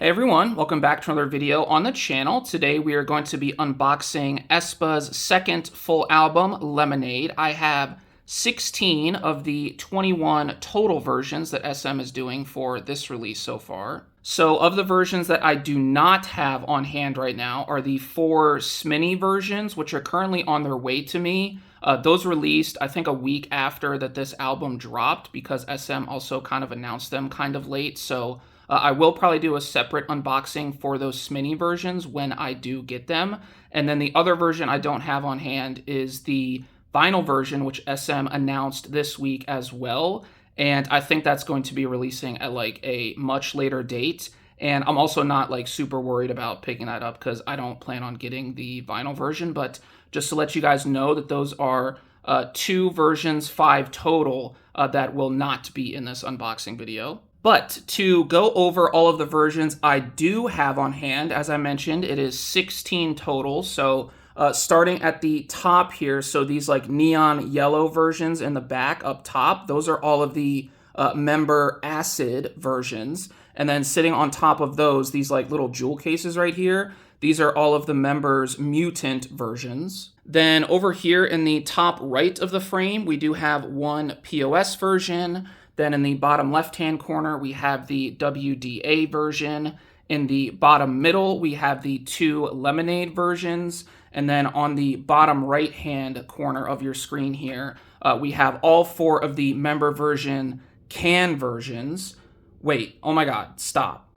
Hey everyone, welcome back to another video on the channel. Today we are going to be unboxing aespa's second full album, Lemonade. I have 16 of the 21 total versions that SM is doing for this release so far. So of the versions that I do not have on hand right now are the 4 SMINI versions, which are currently on their way to me. Those released, I think, a week after that this album dropped because SM also kind of announced them kind of late. So I will probably do a separate unboxing for those SMINI versions when I do get them. And then the other version I don't have on hand is the vinyl version, which SM announced this week as well. And I think that's going to be releasing at like a much later date. And I'm also not like super worried about picking that up because I don't plan on getting the vinyl version. But just to let you guys know that those are 2 versions, 5 total, that will not be in this unboxing video. But to go over all of the versions I do have on hand, as I mentioned, it is 16 total. So starting at the top here, so these like neon yellow versions in the back up top, those are all of the member acid versions. And then sitting on top of those, these like little jewel cases right here, these are all of the members' mutant versions. Then over here in the top right of the frame, we do have one POS version. Then in the bottom left-hand corner, we have the WDA version. In the bottom middle, we have the 2 Lemonade versions. And then on the bottom right-hand corner of your screen here, we have all 4 of the member version can versions. Wait, oh my God, stop.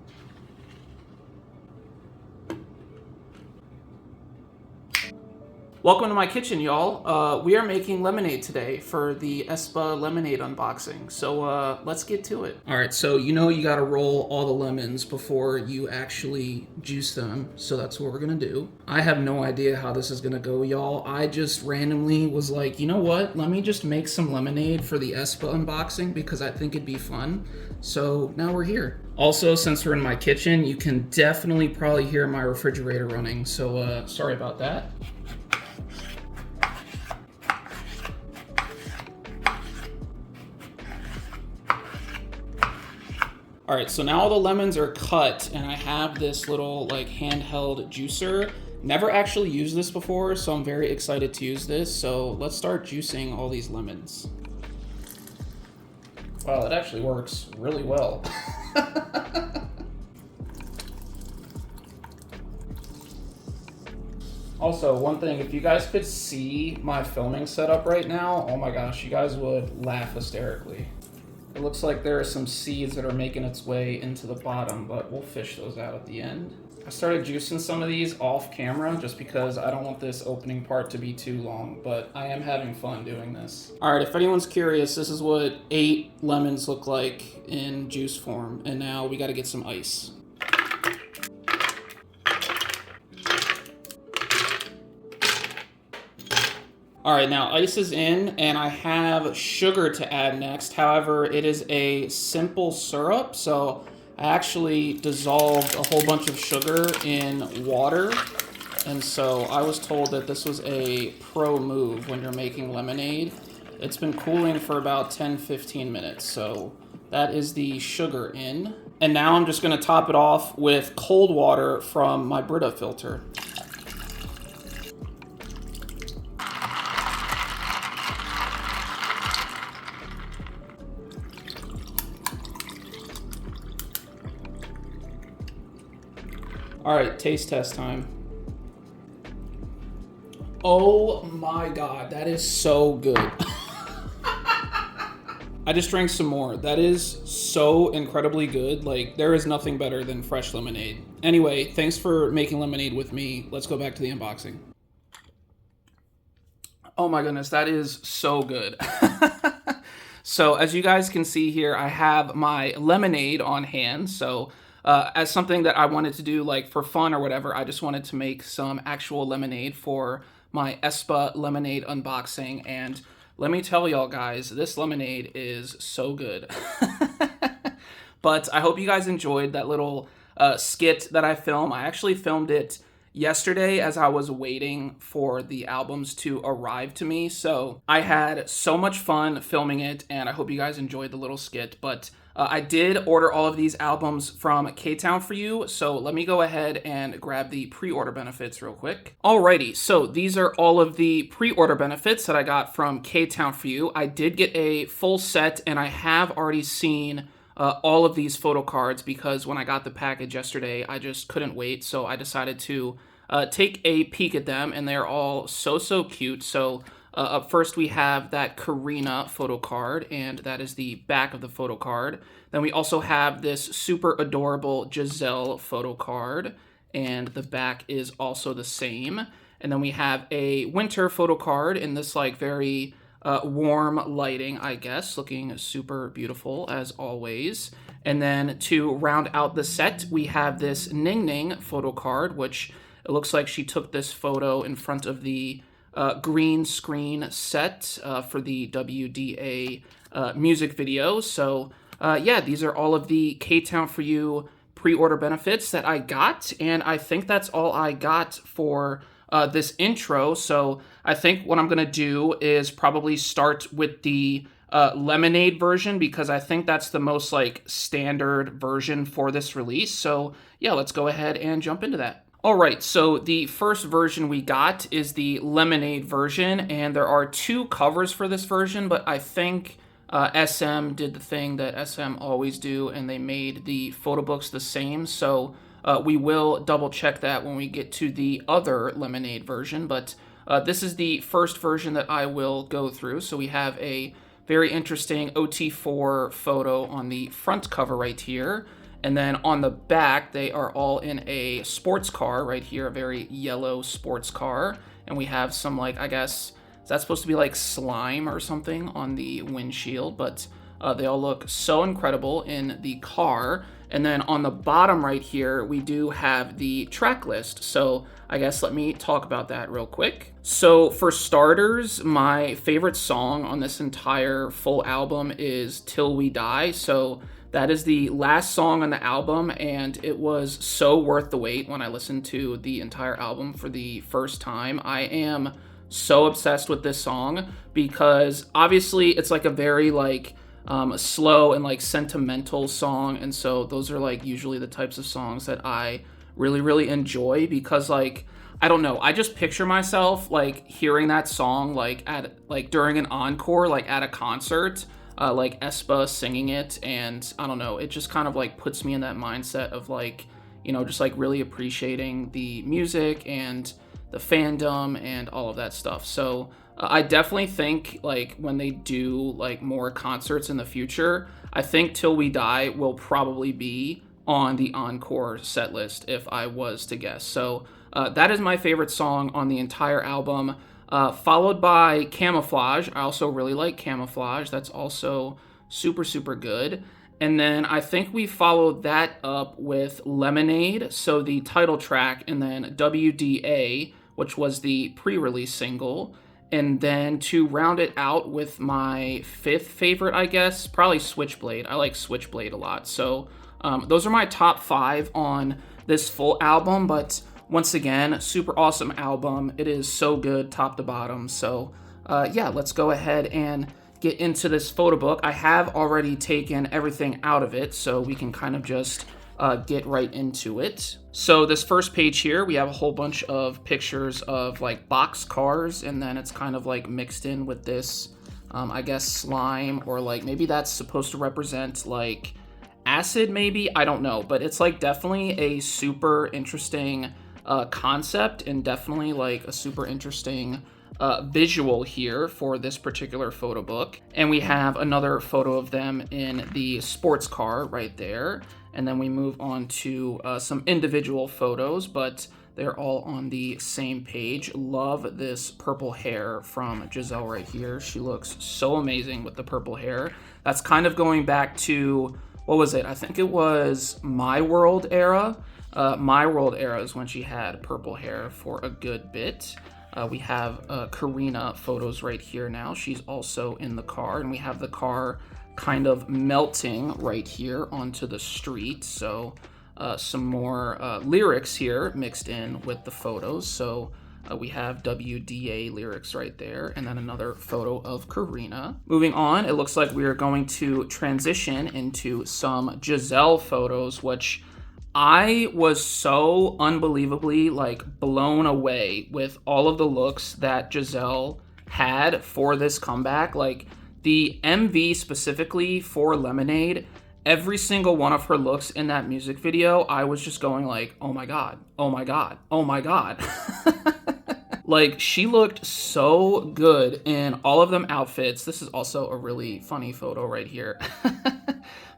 Welcome to my kitchen, y'all. We are making lemonade today for the aespa lemonade unboxing. So let's get to it. All right, so you know you gotta roll all the lemons before you actually juice them. So that's what we're gonna do. I have no idea how this is gonna go, y'all. I just randomly was like, you know what? Let me just make some lemonade for the aespa unboxing because I think it'd be fun. So now we're here. Also, since we're in my kitchen, you can definitely probably hear my refrigerator running. So sorry about that. All right, so now all the lemons are cut and I have this little like handheld juicer. Never actually used this before, so I'm very excited to use this. So let's start juicing all these lemons. Wow, that actually works really well. Also, one thing, if you guys could see my filming setup right now, oh my gosh, you guys would laugh hysterically. It looks like there are some seeds that are making its way into the bottom, but we'll fish those out at the end. I started juicing some of these off camera just because I don't want this opening part to be too long, but I am having fun doing this. All right, if anyone's curious, this is what 8 lemons look like in juice form, and now we gotta get some ice. All right, now ice is in, and I have sugar to add next. However, it is a simple syrup, so I actually dissolved a whole bunch of sugar in water, and so I was told that this was a pro move when you're making lemonade. It's been cooling for about 10-15 minutes, so that is the sugar in. And now I'm just gonna top it off with cold water from my Brita filter. All right, taste test time. Oh my God, that is so good. I just drank some more. That is so incredibly good. Like, there is nothing better than fresh lemonade. Anyway, thanks for making lemonade with me. Let's go back to the unboxing. Oh my goodness, that is so good. So as you guys can see here, I have my lemonade on hand. So as something that I wanted to do like for fun or whatever, I just wanted to make some actual lemonade for my aespa lemonade unboxing. And let me tell y'all guys, this lemonade is so good. But I hope you guys enjoyed that little skit that I filmed. I actually filmed it yesterday as I was waiting for the albums to arrive to me. So I had so much fun filming it, and I hope you guys enjoyed the little skit. But I did order all of these albums from K-Town for You, so let me go ahead and grab the pre-order benefits real quick. Alrighty, so these are all of the pre-order benefits that I got from K-Town for You. I did get a full set, and I have already seen all of these photo cards because when I got the package yesterday, I just couldn't wait, so I decided to take a peek at them, and they're all so cute. So up first we have that Karina photo card, and that is the back of the photo card. Then we also have this super adorable Giselle photo card, and the back is also the same. And then we have a winter photo card in this like very warm lighting, I guess, looking super beautiful as always. And then to round out the set, we have this Ning Ning photo card, which it looks like she took this photo in front of the green screen set for the WDA music video. So yeah, these are all of the K-Town for You pre-order benefits that I got, and I think that's all I got for this intro. So I think what I'm gonna do is probably start with the Lemonade version because I think that's the most like standard version for this release. So yeah, let's go ahead and jump into that. Alright, so the first version we got is the Lemonade version, and there are two covers for this version, but I think SM did the thing that SM always do, and they made the photo books the same, so we will double check that when we get to the other Lemonade version, but this is the first version that I will go through. So we have a very interesting OT4 photo on the front cover right here. And then on the back, they are all in a sports car right here, a very yellow sports car. And we have some, like, I guess, is that supposed to be like slime or something on the windshield? But they all look so incredible in the car. And then on the bottom right here, we do have the track list. So I guess let me talk about that real quick. So for starters, my favorite song on this entire full album is Till We Die. So that is the last song on the album, and it was so worth the wait when I listened to the entire album for the first time. I am so obsessed with this song because obviously it's like a very like slow and like sentimental song, and so those are like usually the types of songs that I really enjoy because like I don't know, I just picture myself like hearing that song like at like during an encore, like at a concert. Like aespa singing it, and I don't know, it just kind of like puts me in that mindset of like, you know, just like really appreciating the music and the fandom and all of that stuff. So I definitely think like when they do like more concerts in the future, I think Till We Die will probably be on the encore set list if I was to guess. So that is my favorite song on the entire album. Followed by Camouflage. I also really like Camouflage. That's also super good. And then I think we followed that up with Lemonade, so the title track, and then WDA, which was the pre-release single. And then to round it out with my fifth favorite, I guess, probably Switchblade. I like Switchblade a lot. So those are my top 5 on this full album, but once again, super awesome album. It is so good top to bottom. So yeah, let's go ahead and get into this photo book. I have already taken everything out of it, so we can kind of just get right into it. So this first page here, we have a whole bunch of pictures of like box cars, and then it's kind of like mixed in with this, I guess, slime, or like maybe that's supposed to represent like acid maybe, I don't know, but it's like definitely a super interesting concept, and definitely like a super interesting visual here for this particular photo book. And we have another photo of them in the sports car right there. And then we move on to some individual photos, but they're all on the same page. Love this purple hair from Giselle right here. She looks so amazing with the purple hair. That's kind of going back to, what was it? I think it was My World era. My World era is when she had purple hair for a good bit. We have Karina photos right here now. She's also in the car, and we have the car kind of melting right here onto the street. So some more lyrics here mixed in with the photos. So We have WDA lyrics right there, and then another photo of Karina. Moving on, it looks like we are going to transition into some Giselle photos, which I was so unbelievably like blown away with all of the looks that Giselle had for this comeback. Like the MV specifically for Lemonade, every single one of her looks in that music video, I was just going like, oh my God, oh my God, oh my God. Like, she looked so good in all of them outfits. This is also a really funny photo right here.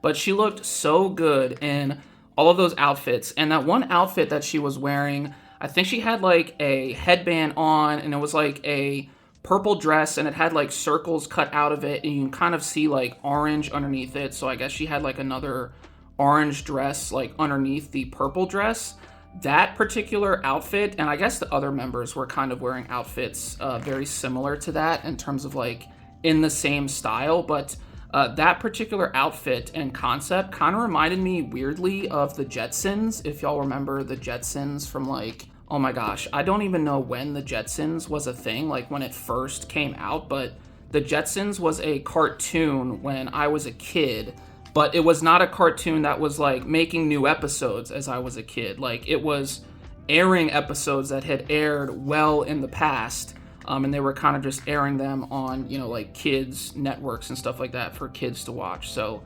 But she looked so good in all of those outfits. And that one outfit that she was wearing, I think she had like a headband on, and it was like a purple dress, and it had like circles cut out of it, and you can kind of see like orange underneath it. So I guess she had like another orange dress like underneath the purple dress. That particular outfit, and I guess the other members were kind of wearing outfits very similar to that in terms of like in the same style, but that particular outfit and concept kind of reminded me weirdly of the Jetsons. If y'all remember the Jetsons from like, oh my gosh, I don't even know when the Jetsons was a thing, like when it first came out, but the Jetsons was a cartoon when I was a kid. But it was not a cartoon that was like making new episodes as I was a kid. Like it was airing episodes that had aired well in the past. And they were kind of just airing them on, you know, like kids networks and stuff like that for kids to watch. So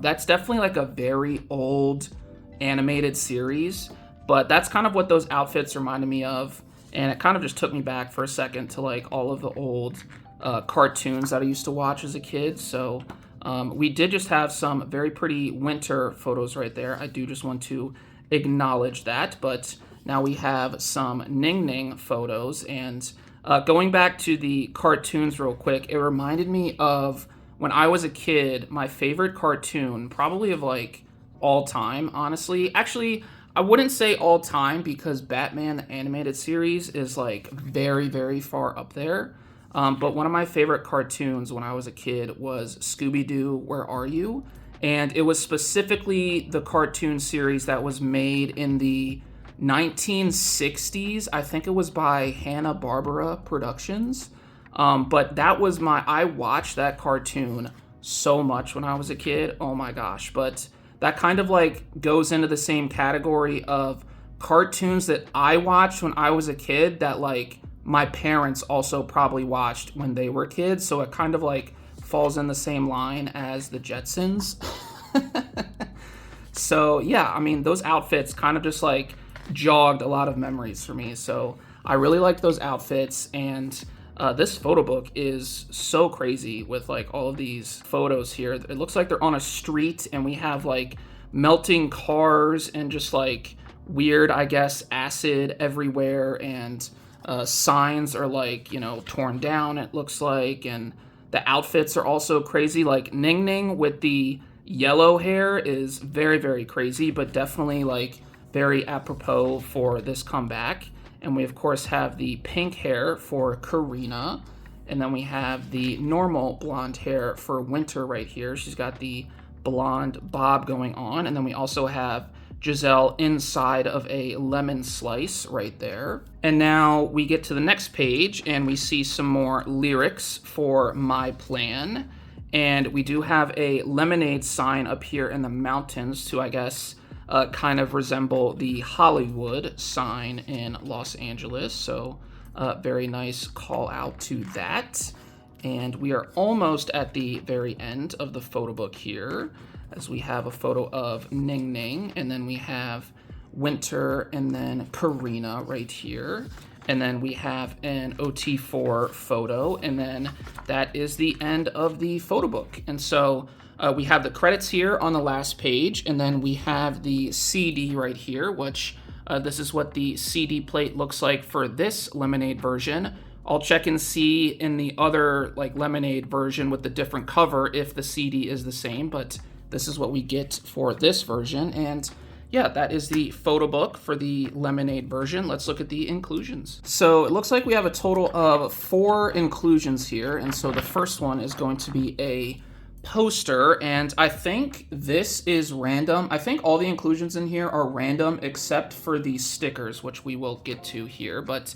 that's definitely like a very old animated series. But that's kind of what those outfits reminded me of. And it kind of just took me back for a second to like all of the old cartoons that I used to watch as a kid. So we did just have some very pretty winter photos right there. I do just want to acknowledge that. But now we have some Ning Ning photos. And going back to the cartoons real quick, it reminded me of when I was a kid, my favorite cartoon, probably of like all time, honestly. Actually, I wouldn't say all time because Batman the Animated Series is like very, very far up there. But one of my favorite cartoons when I was a kid was Scooby-Doo, Where Are You? And it was specifically the cartoon series that was made in the 1960s. I think it was by Hanna-Barbera Productions. But that was I watched that cartoon so much when I was a kid. Oh my gosh. But that kind of like goes into the same category of cartoons that I watched when I was a kid that like my parents also probably watched when they were kids, so it kind of like falls in the same line as the Jetsons. So yeah, I mean, those outfits kind of just like jogged a lot of memories for me. So I really like those outfits, and this photo book is so crazy with like all of these photos here. It looks like they're on a street, and we have like melting cars and just like weird, I guess, acid everywhere, and signs are like, you know, torn down, it looks like, and the outfits are also crazy. Like Ning Ning with the yellow hair is very, very crazy, but definitely like very apropos for this comeback. And we of course have the pink hair for Karina, and then we have the normal blonde hair for Winter right here. She's got the blonde bob going on, and then we also have Giselle inside of a lemon slice right there. And now we get to the next page and we see some more lyrics for My Plan. And we do have a lemonade sign up here in the mountains to, I guess, kind of resemble the Hollywood sign in Los Angeles. So very nice call out to that. And we are almost at the very end of the photo book here, as we have a photo of Ning Ning, and then we have Winter, and then Karina right here. And then we have an OT4 photo, and then that is the end of the photo book. And so we have the credits here on the last page, and then we have the CD right here, which this is what the CD plate looks like for this Lemonade version. I'll check and see in the other like Lemonade version with the different cover if the CD is the same, but this is what we get for this version. And yeah, that is the photo book for the Lemonade version. Let's look at the inclusions. So it looks like we have a total of 4 inclusions here. And so the first one is going to be a poster, and I think this is random. I think all the inclusions in here are random except for the stickers, which we will get to here. But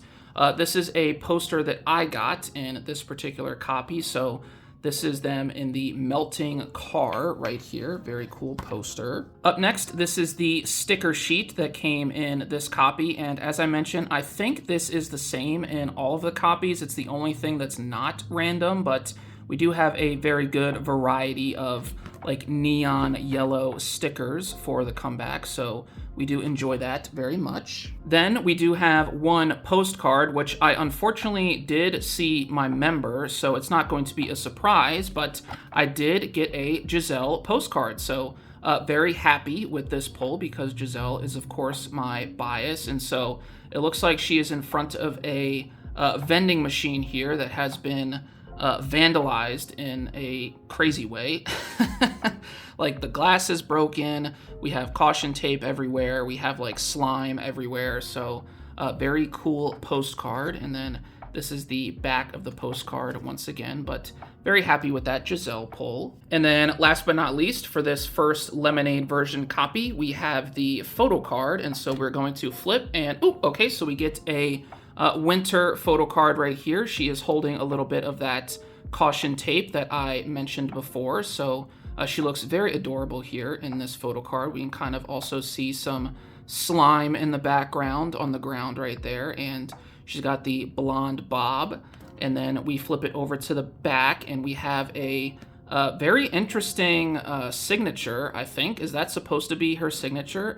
This is a poster that I got in this particular copy, so this is them in the melting car right here. Very cool poster. Up next, this is the sticker sheet that came in this copy, and as I mentioned, I think this is the same in all of the copies. It's the only thing that's not random, but we do have a very good variety of like neon yellow stickers for the comeback, so we do enjoy that very much. Then we do have one postcard, which I unfortunately did see my member, so it's not going to be a surprise, but I did get a Giselle postcard. So very happy with this pull because Giselle is, of course, my bias. And so it looks like she is in front of a vending machine here that has been vandalized in a crazy way. Like the glass is broken, we have caution tape everywhere, we have like slime everywhere, so very cool postcard. And then this is the back of the postcard once again, but very happy with that Giselle pull. And then last but not least, for this first Lemonade version copy, we have the photo card, and so we're going to flip and, oh, okay, so we get a winter photo card right here. She is holding a little bit of that caution tape that I mentioned before, so she looks very adorable here in this photo card. We can kind of also see some slime in the background on the ground right there, and she's got the blonde bob. And then we flip it over to the back, and we have a very interesting signature, I think. Is that supposed to be her signature?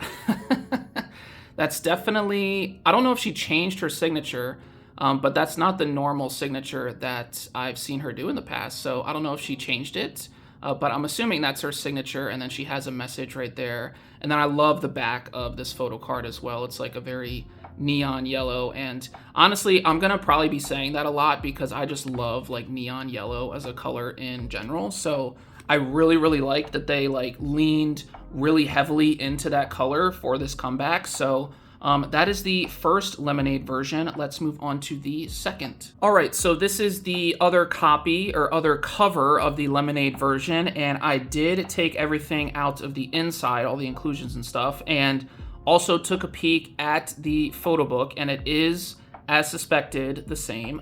That's definitely, I don't know if she changed her signature, but that's not the normal signature that I've seen her do in the past. So I don't know if she changed it, but I'm assuming that's her signature. And then she has a message right there. And then I love the back of this photo card as well. It's like a very neon yellow. And honestly, I'm going to probably be saying that a lot because I just love like neon yellow as a color in general. So I really, really like that they like leaned really heavily into that color for this comeback. So that is the first Lemonade version. Let's move on to the second. All right, so this is the other copy or other cover of the Lemonade version, and I did take everything out of the inside, all the inclusions and stuff, and also took a peek at the photo book, and it is, as suspected, the same.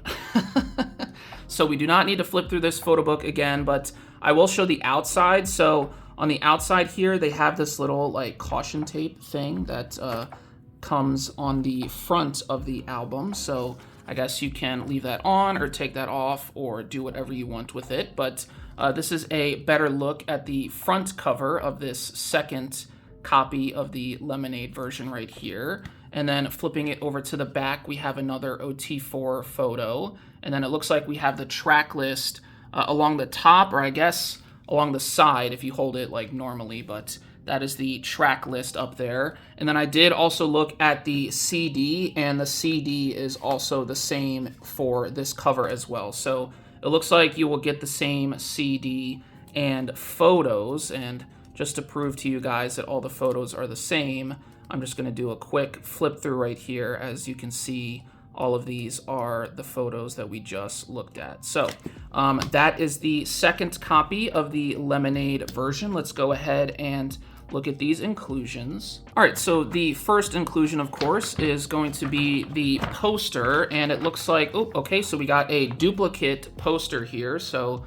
So we do not need to flip through this photo book again, but I will show the outside. So on the outside here, they have this little like caution tape thing that comes on the front of the album. So I guess you can leave that on or take that off or do whatever you want with it. But this is a better look at the front cover of this second copy of the Lemonade version right here. And then flipping it over to the back, we have another OT4 photo. And then it looks like we have the track list along the top, or I guess along the side if you hold it like normally, but that is the track list up there. And then I did also look at the CD, and the CD is also the same for this cover as well. So it looks like you will get the same CD and photos. And just to prove to you guys that all the photos are the same, I'm just going to do a quick flip through right here. As you can see, all of these are the photos that we just looked at. So that is the second copy of the Lemonade version. Let's go ahead and look at these inclusions. All right, so the first inclusion, of course, is going to be the poster, and it looks like, oh, okay, so we got a duplicate poster here. So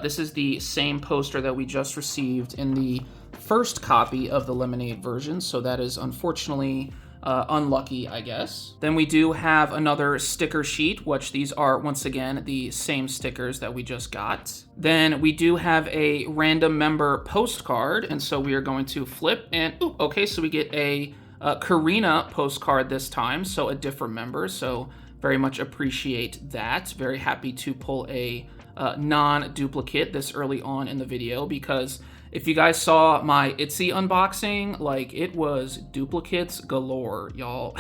this is the same poster that we just received in the first copy of the Lemonade version, so that is unfortunately unlucky, I guess. Then we do have another sticker sheet, which these are, once again, the same stickers that we just got. Then we do have a random member postcard, and so we are going to flip, and ooh, okay, so we get a Karina postcard this time, so a different member, so very much appreciate that. Very happy to pull a non-duplicate this early on in the video, because if you guys saw my Etsy unboxing, like, it was duplicates galore, y'all.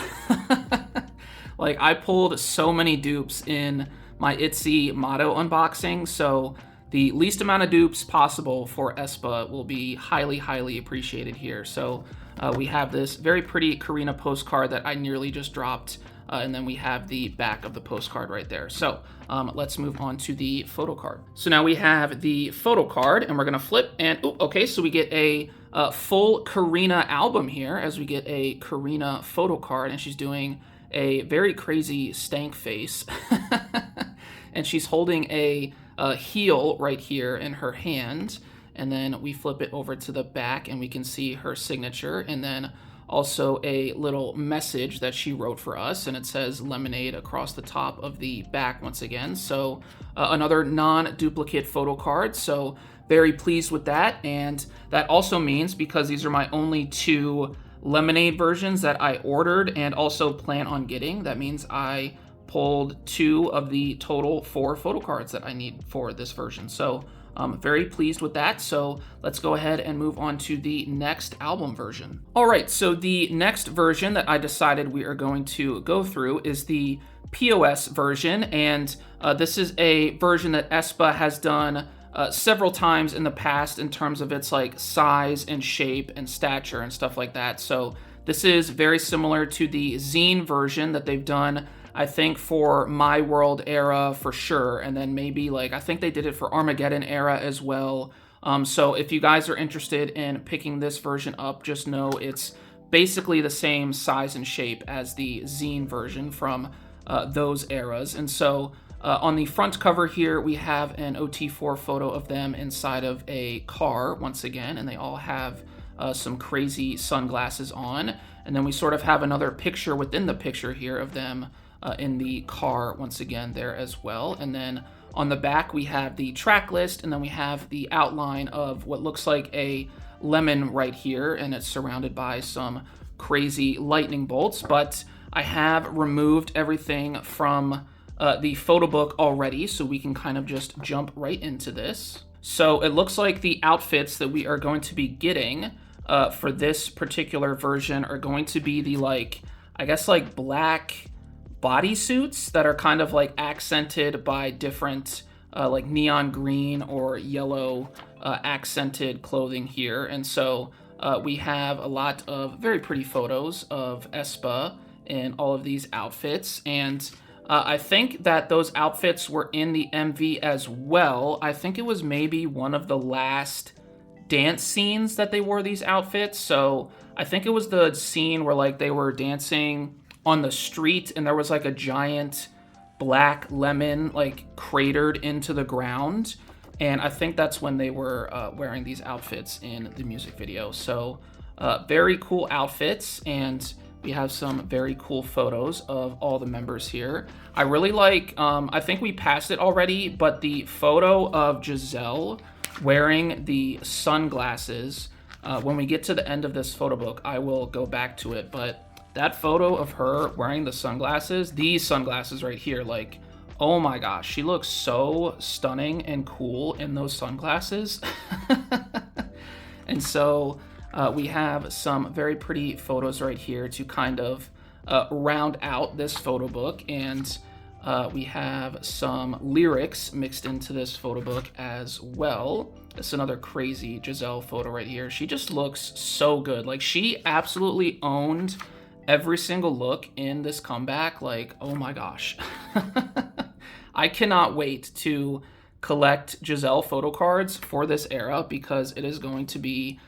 Like, I pulled so many dupes in my Etsy motto unboxing, so the least amount of dupes possible for aespa will be highly, highly appreciated here. So we have this very pretty Karina postcard that I nearly just dropped, and then we have the back of the postcard right there. So let's move on to the photo card. So now we have the photo card, and we're gonna flip, and ooh, okay, so we get a full Karina album here, as we get a Karina photo card, and she's doing a very crazy stank face. And she's holding a heel right here in her hand. And then we flip it over to the back and we can see her signature. And then also a little message that she wrote for us, and it says Lemonade across the top of the back once again. So another non-duplicate photo card. So very pleased with that. And that also means, because these are my only 2 Lemonade versions that I ordered and also plan on getting, that means I pulled 2 of the total 4 photo cards that I need for this version. So I'm very pleased with that. So let's go ahead and move on to the next album version. All right, so the next version that I decided we are going to go through is the POS version. And this is a version that aespa has done several times in the past in terms of its like size and shape and stature and stuff like that. So this is very similar to the zine version that they've done, I think, for My World era for sure. And then maybe like, I think they did it for Armageddon era as well. So if you guys are interested in picking this version up, just know it's basically the same size and shape as the zine version from those eras. And so on the front cover here, we have an OT4 photo of them inside of a car once again, and they all have some crazy sunglasses on. And then we sort of have another picture within the picture here of them in the car once again there as well. And then on the back, we have the track list, and then we have the outline of what looks like a lemon right here, and it's surrounded by some crazy lightning bolts. But I have removed everything from the photo book already, so we can kind of just jump right into this. So it looks like the outfits that we are going to be getting for this particular version are going to be the like, I guess like black bodysuits that are kind of like accented by different like neon green or yellow accented clothing here. And so we have a lot of very pretty photos of aespa in all of these outfits. And I think that those outfits were in the MV as well. I think it was maybe one of the last dance scenes that they wore these outfits. So I think it was the scene where like they were dancing on the street and there was like a giant black lemon like cratered into the ground. And I think that's when they were wearing these outfits in the music video. So very cool outfits, and we have some very cool photos of all the members here. I really like, I think we passed it already, but the photo of Giselle wearing the sunglasses, when we get to the end of this photo book, I will go back to it. But that photo of her wearing the sunglasses, these sunglasses right here, like, oh my gosh, she looks so stunning and cool in those sunglasses. And so we have some very pretty photos right here to kind of round out this photo book. And we have some lyrics mixed into this photo book as well. It's another crazy Giselle photo right here. She just looks so good. Like, she absolutely owned every single look in this comeback. Like, oh my gosh. I cannot wait to collect Giselle photo cards for this era because it is going to be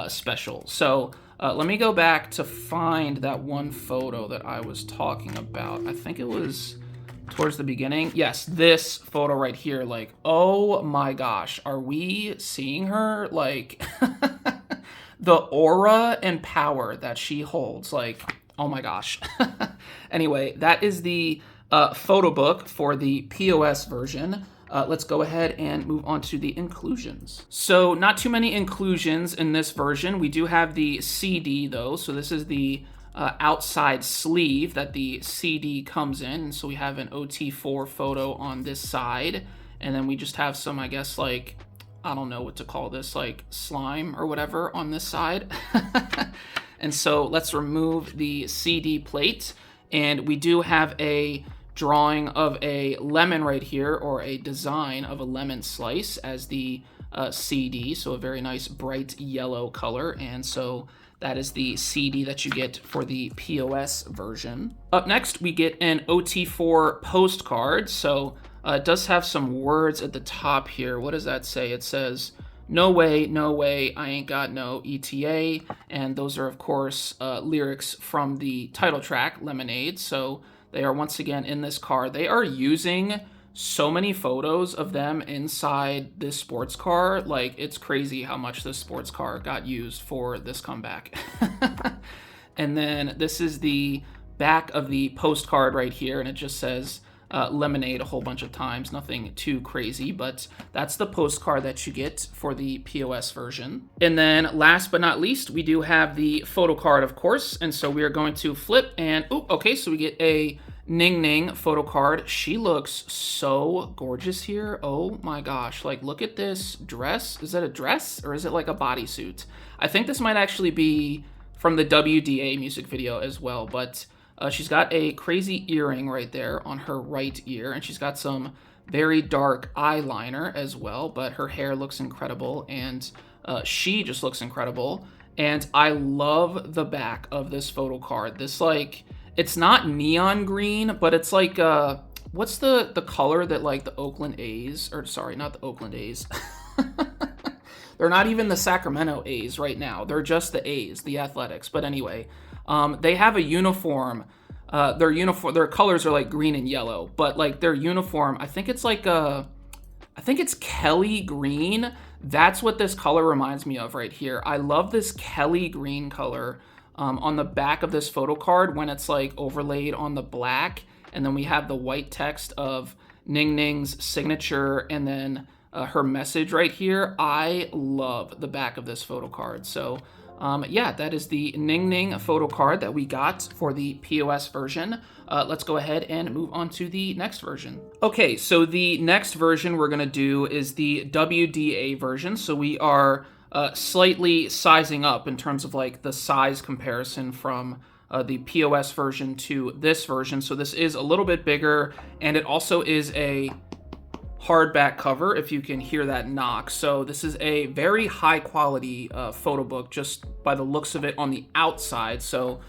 special. So let me go back to find that one photo that I was talking about. I think it was towards the beginning. Yes, this photo right here. Like, oh my gosh, are we seeing her? Like, the aura and power that she holds. Like, oh my gosh. Anyway, that is the photo book for the POS version. Let's go ahead and move on to the inclusions. So not too many inclusions in this version. We do have the CD though. So this is the outside sleeve that the CD comes in. And so we have an OT4 photo on this side. And then we just have some, I guess, like, I don't know what to call this, like slime or whatever on this side. And so let's remove the CD plate. And we do have a drawing of a lemon right here, or a design of a lemon slice as the CD. So a very nice bright yellow color. And so that is the CD that you get for the POS version. Up next, we get an OT4 postcard. So it does have some words at the top here. What does that say? It says, no way, no way, I ain't got no ETA. And those are, of course, lyrics from the title track, Lemonade. So they are once again in this car. They are using so many photos of them inside this sports car. Like, it's crazy how much this sports car got used for this comeback. And then this is the back of the postcard right here, and it just says Lemonade a whole bunch of times. Nothing too crazy, but that's the postcard that you get for the POS version. And then last but not least, we do have the photo card, of course. And so we are going to flip and, okay, so we get a Ning Ning photo card. She looks so gorgeous here. Oh my gosh, like look at this dress. Is that a dress or is it like a bodysuit? I think this might actually be from the WDA music video as well, but she's got a crazy earring right there on her right ear, and she's got some very dark eyeliner as well, but her hair looks incredible, and she just looks incredible. And I love the back of this photo card. This, like, it's not neon green, but it's like, what's the color that, like, the Oakland A's, or sorry, not the Oakland A's. They're not even the Sacramento A's right now. They're just the A's, the Athletics. But anyway, they have a uniform. Their colors are like green and yellow, but like their uniform, I think it's like I think it's Kelly green. That's what this color reminds me of right here. I love this Kelly green color on the back of this photo card when it's like overlaid on the black, and then we have the white text of Ning Ning's signature, and then her message right here. I love the back of this photo card. So yeah, that is the Ning Ning photo card that we got for the POS version. Let's go ahead and move on to the next version. Okay, so the next version we're gonna do is the WDA version. So we are slightly sizing up in terms of like the size comparison from the POS version to this version. So this is a little bit bigger, and it also is a hardback cover, if you can hear that knock. So this is a very high quality photo book just by the looks of it on the outside. So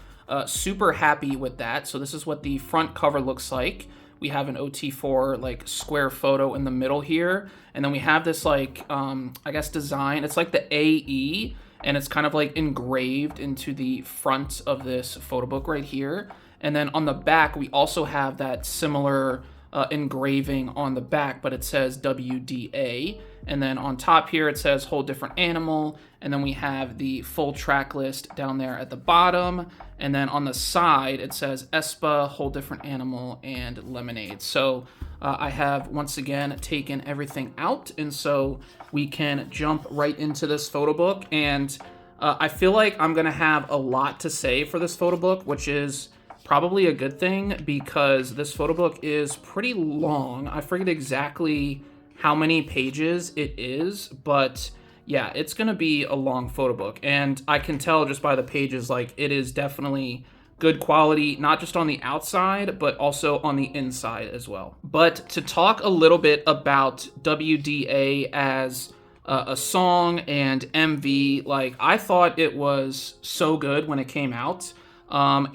super happy with that. So this is what the front cover looks like. We have an OT4 like square photo in the middle here, and then we have this like I guess design. It's like the AE, and it's kind of like engraved into the front of this photo book right here. And then on the back we also have that similar engraving on the back, but it says WDA. And then on top here, it says Whole Different Animal. And then we have the full track list down there at the bottom. And then on the side, it says aespa, Whole Different Animal, and Lemonade. So I have once again taken everything out. And so we can jump right into this photo book. And I feel like I'm going to have a lot to say for this photo book, which is probably a good thing because this photo book is pretty long. I forget exactly how many pages it is, but yeah, it's gonna be a long photo book. And I can tell just by the pages, like it is definitely good quality, not just on the outside, but also on the inside as well. But to talk a little bit about WDA as a song and MV, like I thought it was so good when it came out.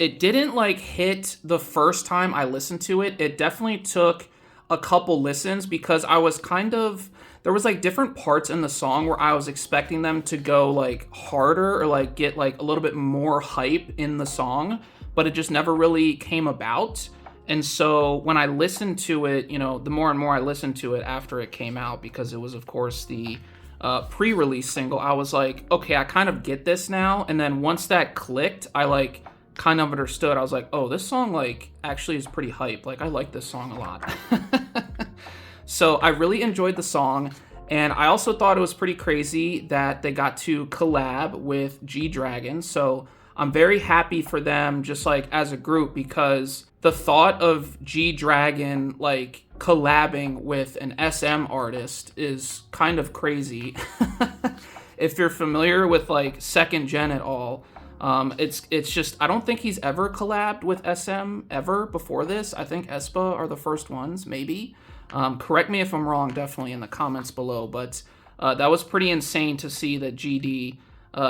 It didn't like hit the first time I listened to it. It definitely took a couple listens because I was there was like different parts in the song where I was expecting them to go like harder or like get like a little bit more hype in the song, but it just never really came about. And so when I listened to it, you know, the more and more I listened to it after it came out, because it was of course the pre-release single, I was like, okay, I kind of get this now. And then once that clicked, I like kind of understood. I was like, oh, this song like actually is pretty hype. Like I like this song a lot. So I really enjoyed the song, and I also thought it was pretty crazy that they got to collab with G-Dragon. So I'm very happy for them just like as a group, because the thought of G-Dragon like collabing with an SM artist is kind of crazy. If you're familiar with like Second Gen at all, it's just, I don't think he's ever collabed with SM ever before this. I think aespa are the first ones, maybe. Correct me if I'm wrong, definitely in the comments below, but that was pretty insane to see that GD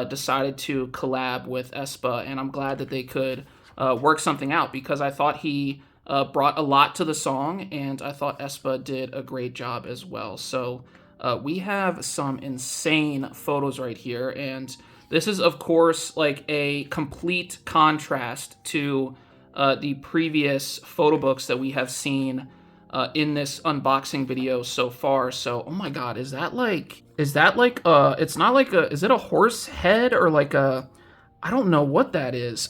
decided to collab with aespa, and I'm glad that they could work something out, because I thought he brought a lot to the song, and I thought aespa did a great job as well. So we have some insane photos right here, and this is, of course, like a complete contrast to the previous photo books that we have seen in this unboxing video so far. So, oh my god, is that like, it's not like is it a horse head or like I don't know what that is.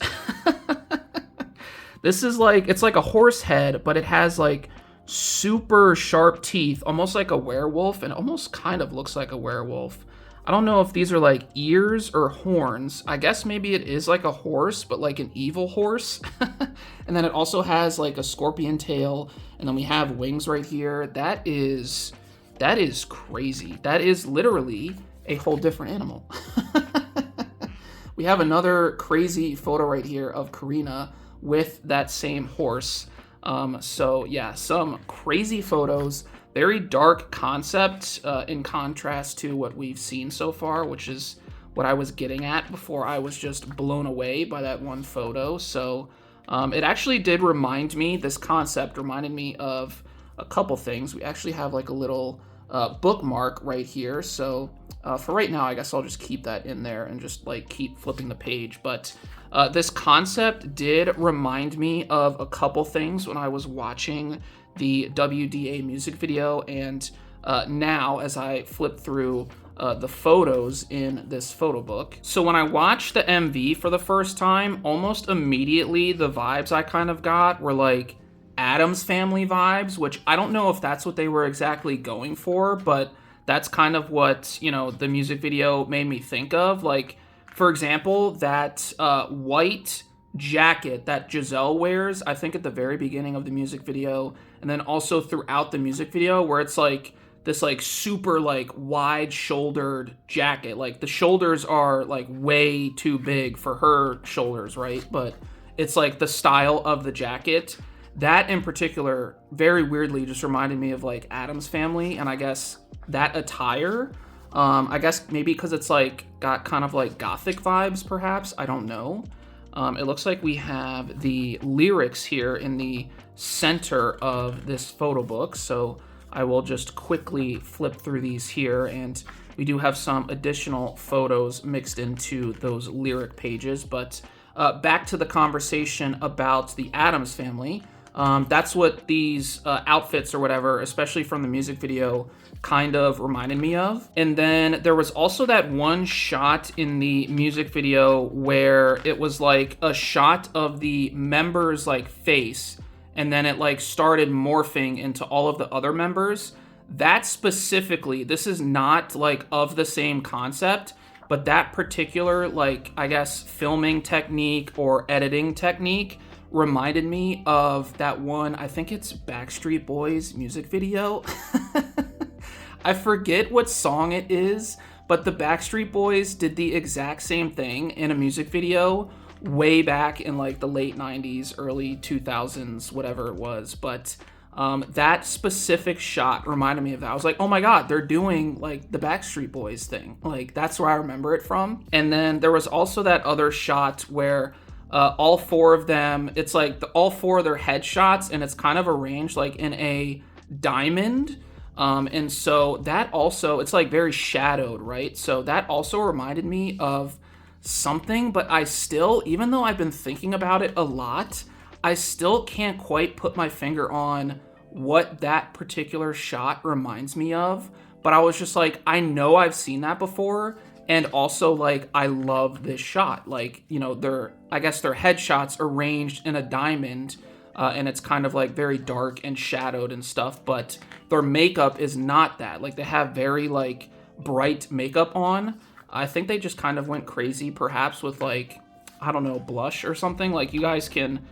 This is like, it's like a horse head, but it has like super sharp teeth, almost like a werewolf, and almost kind of looks like a werewolf. I don't know if these are like ears or horns. I guess maybe it is like a horse, but like an evil horse. And then it also has like a scorpion tail, and then we have wings right here. That is crazy. That is literally a whole different animal. We have another crazy photo right here of Karina with that same horse. So yeah, some crazy photos, very dark concept in contrast to what we've seen so far, which is what I was getting at before I was just blown away by that one photo. So it actually did remind me, this concept reminded me of a couple things. We actually have like a little bookmark right here. So for right now, I guess I'll just keep that in there and just like keep flipping the page. But this concept did remind me of a couple things when I was watching the WDA music video, and now as I flip through the photos in this photo book. So when I watched the MV for the first time, almost immediately the vibes I kind of got were like Addams Family vibes, which I don't know if that's what they were exactly going for, but that's kind of what, you know, the music video made me think of. Like, for example, that white jacket that Giselle wears, I think at the very beginning of the music video, and then also throughout the music video, where it's like this like super like wide shouldered jacket. Like the shoulders are like way too big for her shoulders, right? But it's like the style of the jacket. That in particular, very weirdly, just reminded me of like Addams Family, and I guess that attire, I guess maybe because it's like got kind of like gothic vibes, perhaps, I don't know. It looks like we have the lyrics here in the center of this photo book, so I will just quickly flip through these here, and we do have some additional photos mixed into those lyric pages. But back to the conversation about the Addams Family. That's what these outfits or whatever, especially from the music video, kind of reminded me of. And then there was also that one shot in the music video where it was like a shot of the member's like face, and then it like started morphing into all of the other members. That specifically, this is not like of the same concept, but that particular like, I guess, filming technique or editing technique reminded me of that one, I think it's Backstreet Boys music video. I forget what song it is, but the Backstreet Boys did the exact same thing in a music video way back in like the late 90s, early 2000s, whatever it was. But that specific shot reminded me of that. I was like, oh my god, they're doing like the Backstreet Boys thing. Like, that's where I remember it from. And then there was also that other shot where all four of them, it's like all four of their headshots, and it's kind of arranged like in a diamond. And so that also, it's like very shadowed, right? So that also reminded me of something, but I still, even though I've been thinking about it a lot, I still can't quite put my finger on what that particular shot reminds me of. But I was just like, I know I've seen that before. And also, like, I love this shot. Like, you know, I guess their headshots arranged in a diamond, and it's kind of like very dark and shadowed and stuff, but their makeup is not that. Like, they have very like bright makeup on. I think they just kind of went crazy, perhaps with like, I don't know, blush or something. Like, you guys can,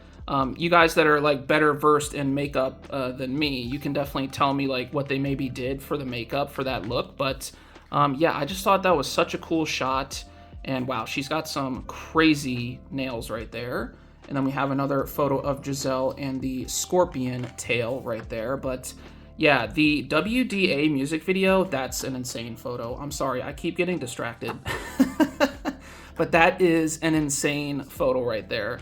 you guys that are like better versed in makeup than me, you can definitely tell me like what they maybe did for the makeup for that look. But yeah, I just thought that was such a cool shot. And wow, she's got some crazy nails right there. And then we have another photo of Giselle and the scorpion tail right there. But yeah, the WDA music video, that's an insane photo. I'm sorry, I keep getting distracted. But that is an insane photo right there.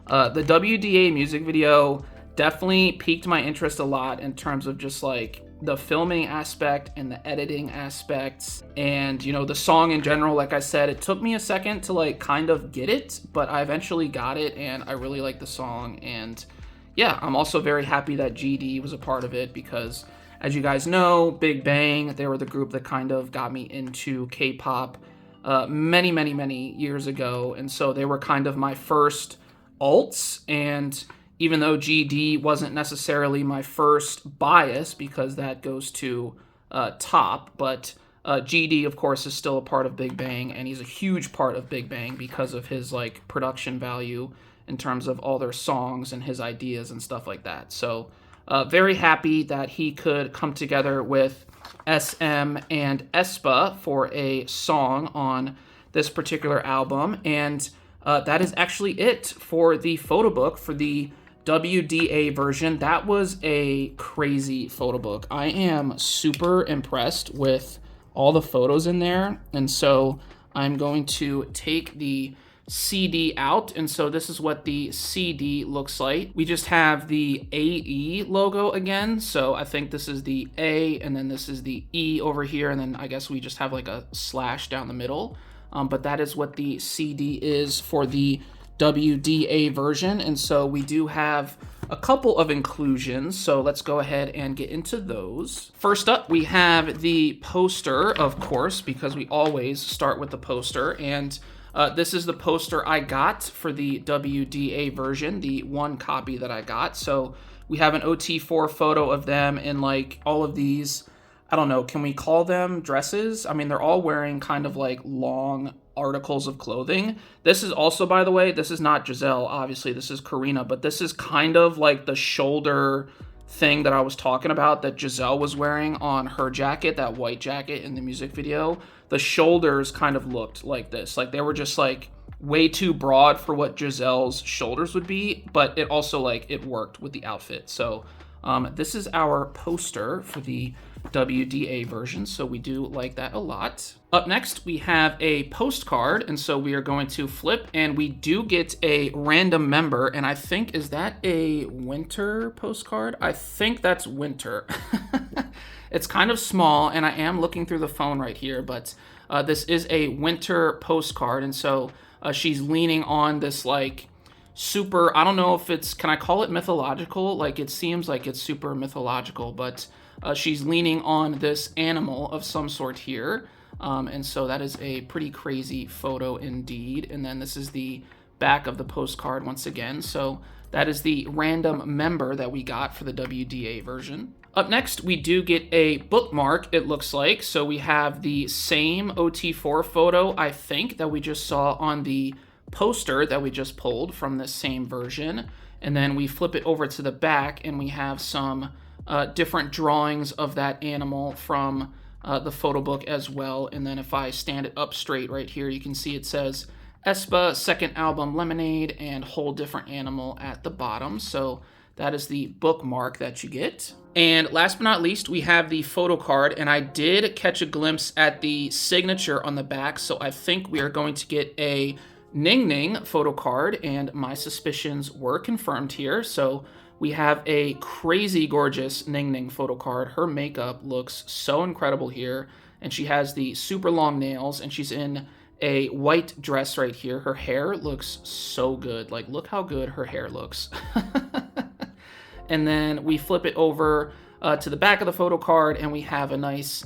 The WDA music video definitely piqued my interest a lot in terms of just like the filming aspect and the editing aspects and, you know, the song in general. Like I said, it took me a second to like kind of get it, but I eventually got it and I really like the song. And yeah, I'm also very happy that GD was a part of it because, as you guys know, Big Bang, they were the group that kind of got me into K-pop many years ago. And so they were kind of my first alts. And even though GD wasn't necessarily my first bias because that goes to top, but GD, of course, is still a part of Big Bang, and he's a huge part of Big Bang because of his like production value in terms of all their songs and his ideas and stuff like that. So very happy that he could come together with SM and aespa for a song on this particular album. And that is actually it for the photo book for the WDA version. That was a crazy photo book. I am super impressed with all the photos in there. And so I'm going to take the CD out, and so this is what the CD looks like. We just have the AE logo again, so I think this is the A, and then this is the E over here, and then I guess we just have like a slash down the middle, but that is what the CD is for the WDA version. And so we do have a couple of inclusions, so let's go ahead and get into those. First up, we have the poster, of course, because we always start with the poster, and this is the poster I got for the WDA version, the one copy that I got. So we have an OT4 photo of them in like all of these, I don't know, can we call them dresses? I mean, they're all wearing kind of like long articles of clothing. This is also, by the way, this is not Giselle, obviously, this is Karina, but this is kind of like the shoulder thing that I was talking about that Giselle was wearing on her jacket, that white jacket in the music video. The shoulders kind of looked like this. Like they were just like way too broad for what Giselle's shoulders would be, but it also like it worked with the outfit. So this is our poster for the WDA version, so we do like that a lot. Up next, we have a postcard, and so we are going to flip, and we do get a random member, and I think, is that a winter postcard? I think that's winter. It's kind of small, and I am looking through the phone right here, but this is a winter postcard, and so she's leaning on this like super, I don't know if it's, can I call it mythological? Like it seems like it's super mythological, but she's leaning on this animal of some sort here. And so that is a pretty crazy photo indeed. And then this is the back of the postcard once again. So that is the random member that we got for the WDA version. Up next, we do get a bookmark, it looks like. So we have the same OT4 photo, I think, that we just saw on the poster that we just pulled from this same version. And then we flip it over to the back and we have some different drawings of that animal from the photo book as well. And then if I stand it up straight right here, you can see it says aespa second album Lemonade and whole different animal at the bottom. So that is the bookmark that you get. And last but not least, we have the photo card, and I did catch a glimpse at the signature on the back. So I think we are going to get a Ning Ning photo card, and my suspicions were confirmed here. So we have a crazy gorgeous Ning Ning photo card. Her makeup looks so incredible here, and she has the super long nails, and she's in a white dress right here. Her hair looks so good. Like, look how good her hair looks. And then we flip it over to the back of the photo card, and we have a nice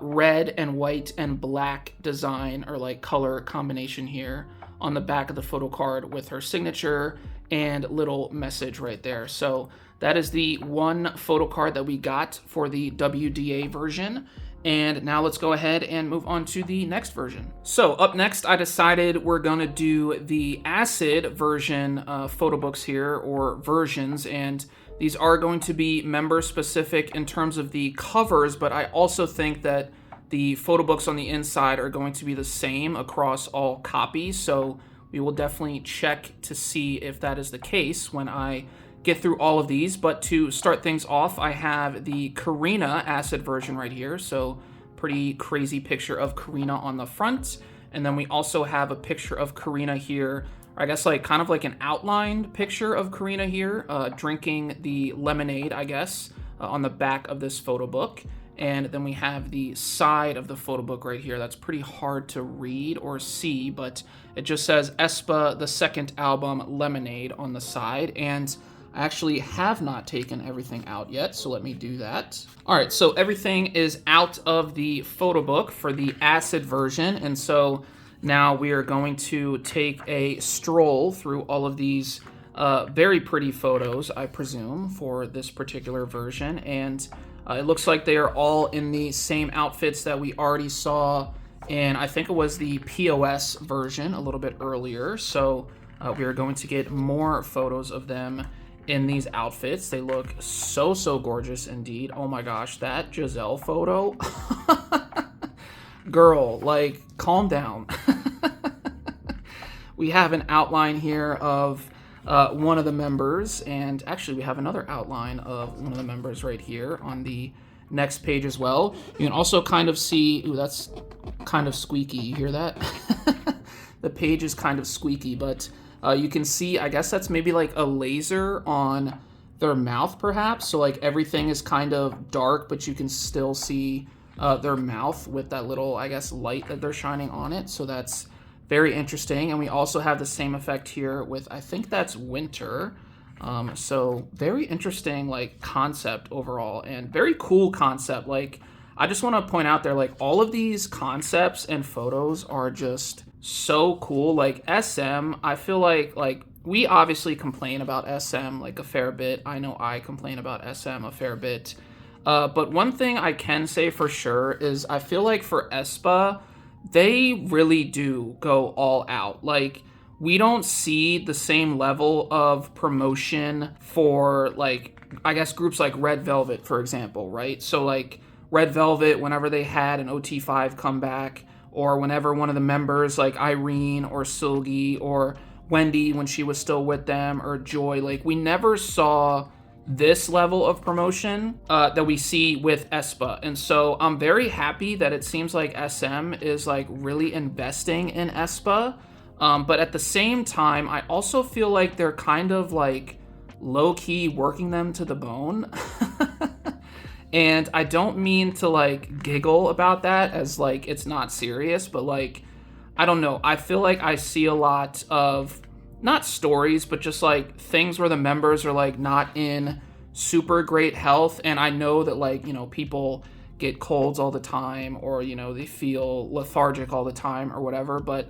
red and white and black design, or like color combination here on the back of the photo card with her signature and little message right there. So that is the one photo card that we got for the WDA version. And now let's go ahead and move on to the next version. So up next, I decided we're gonna do the acid version photo books here, or versions, and these are going to be member specific in terms of the covers, but I also think that the photo books on the inside are going to be the same across all copies. So we will definitely check to see if that is the case when I get through all of these. But to start things off, I have the Karina acid version right here. So pretty crazy picture of Karina on the front. And then we also have a picture of Karina here, or I guess like kind of like an outlined picture of Karina here, drinking the lemonade, I guess, on the back of this photo book. And then we have the side of the photo book right here. That's pretty hard to read or see, but it just says aespa, the second album, Lemonade on the side. And I actually have not taken everything out yet, so let me do that. All right, so everything is out of the photo book for the acid version. And so now we are going to take a stroll through all of these very pretty photos, I presume, for this particular version. And it looks like they are all in the same outfits that we already saw in, I think it was the POS version a little bit earlier. So we are going to get more photos of them in these outfits. They look so, so gorgeous indeed. Oh my gosh, that Giselle photo. Girl, like, calm down. We have an outline here of one of the members, and actually we have another outline of one of the members right here on the next page as well. You can also kind of see, ooh, that's kind of squeaky, you hear that? The page is kind of squeaky, but you can see, I guess that's maybe like a laser on their mouth perhaps, so like everything is kind of dark, but you can still see their mouth with that little, I guess, light that they're shining on it, so that's very interesting. And we also have the same effect here with, I think that's winter. So very interesting, like, concept overall, and very cool concept. Like, I just want to point out there, like, all of these concepts and photos are just so cool. Like, SM, I feel like we obviously complain about SM like a fair bit. I know I complain about SM a fair bit. But one thing I can say for sure is I feel like for aespa, they really do go all out. Like, we don't see the same level of promotion for, like, I guess groups like Red Velvet, for example, right? So, like, Red Velvet, whenever they had an OT5 comeback, or whenever one of the members, like Irene or Silgi or Wendy when she was still with them, or Joy, like, we never saw this level of promotion that we see with aespa. And so I'm very happy that it seems like SM is like really investing in aespa, but at the same time I also feel like they're kind of like low-key working them to the bone. And I don't mean to like giggle about that as like it's not serious, but like, I don't know, I feel like I see a lot of not stories, but just like things where the members are like not in super great health. And I know that, like, you know, people get colds all the time, or, you know, they feel lethargic all the time or whatever. But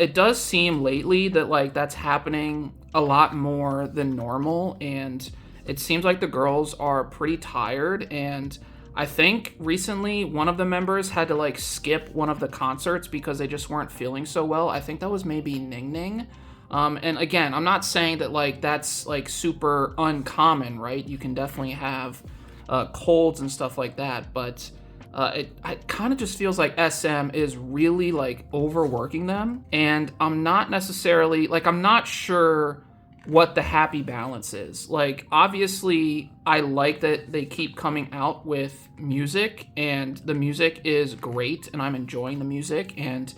it does seem lately that like that's happening a lot more than normal. And it seems like the girls are pretty tired. And I think recently one of the members had to like skip one of the concerts because they just weren't feeling so well. I think that was maybe Ning Ning. And again, I'm not saying that like that's like super uncommon, right? You can definitely have colds and stuff like that, but it kind of just feels like SM is really like overworking them, and I'm not necessarily like, I'm not sure what the happy balance is. Like, obviously I like that they keep coming out with music, and the music is great, and I'm enjoying the music, and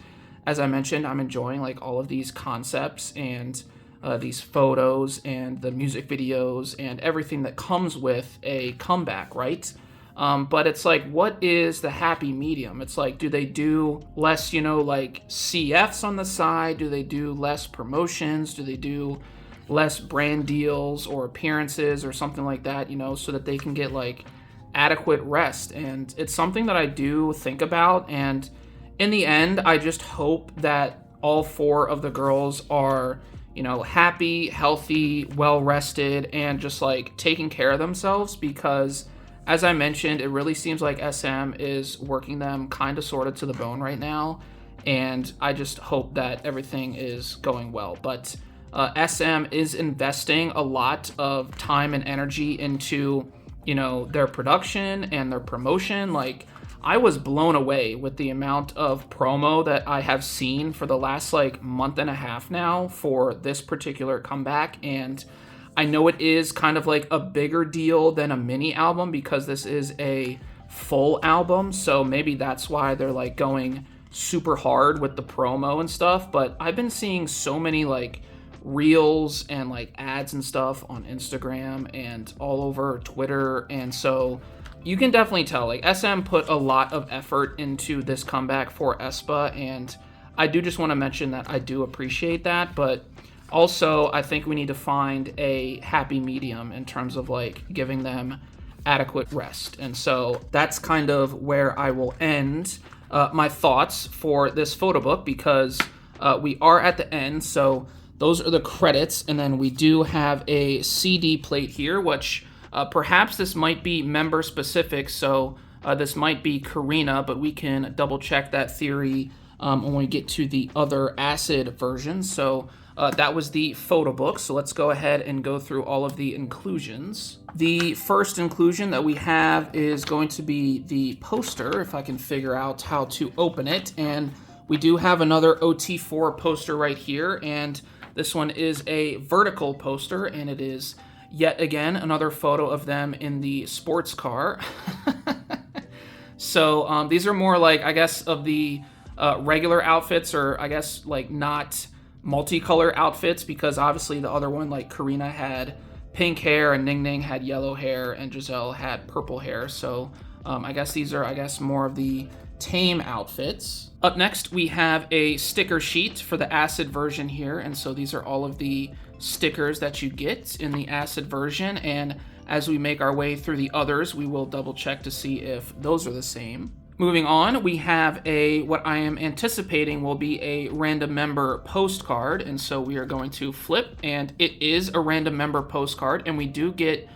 as I mentioned, I'm enjoying like all of these concepts and these photos and the music videos and everything that comes with a comeback, right? But it's like, what is the happy medium? It's like, do they do less, you know, like CFs on the side? Do they do less promotions? Do they do less brand deals or appearances or something like that, you know, so that they can get like adequate rest? And it's something that I do think about, and in the end, I just hope that all four of the girls are, you know, happy, healthy, well-rested, and just like taking care of themselves, because as I mentioned, it really seems like SM is working them kind of sort of to the bone right now, and I just hope that everything is going well. But SM is investing a lot of time and energy into, you know, their production and their promotion. Like, I was blown away with the amount of promo that I have seen for the last like month and a half now for this particular comeback. And I know it is kind of like a bigger deal than a mini album because this is a full album. So maybe that's why they're like going super hard with the promo and stuff. But I've been seeing so many like reels and like ads and stuff on Instagram and all over Twitter. And so you can definitely tell like SM put a lot of effort into this comeback for aespa, and I do just want to mention that I do appreciate that, but also I think we need to find a happy medium in terms of like giving them adequate rest. And so that's kind of where I will end my thoughts for this photo book, because we are at the end. So those are the credits, and then we do have a CD plate here, which perhaps this might be member specific, so this might be Karina, but we can double check that theory when we get to the other acid version. So that was the photo book, so let's go ahead and go through all of the inclusions. The first inclusion that we have is going to be the poster, if I can figure out how to open it, and we do have another OT4 poster right here, and this one is a vertical poster, and it is yet again another photo of them in the sports car. So these are more like, I guess, of the regular outfits, or I guess like not multicolor outfits, because obviously the other one, like Karina had pink hair and Ning Ning had yellow hair and Giselle had purple hair. So I guess these are, I guess, more of the tame outfits. Up next, we have a sticker sheet for the acid version here, and so these are all of the stickers that you get in the acid version, and as we make our way through the others, we will double check to see if those are the same. Moving on, we have what I am anticipating will be a random member postcard, and so we are going to flip, and it is a random member postcard, and we do get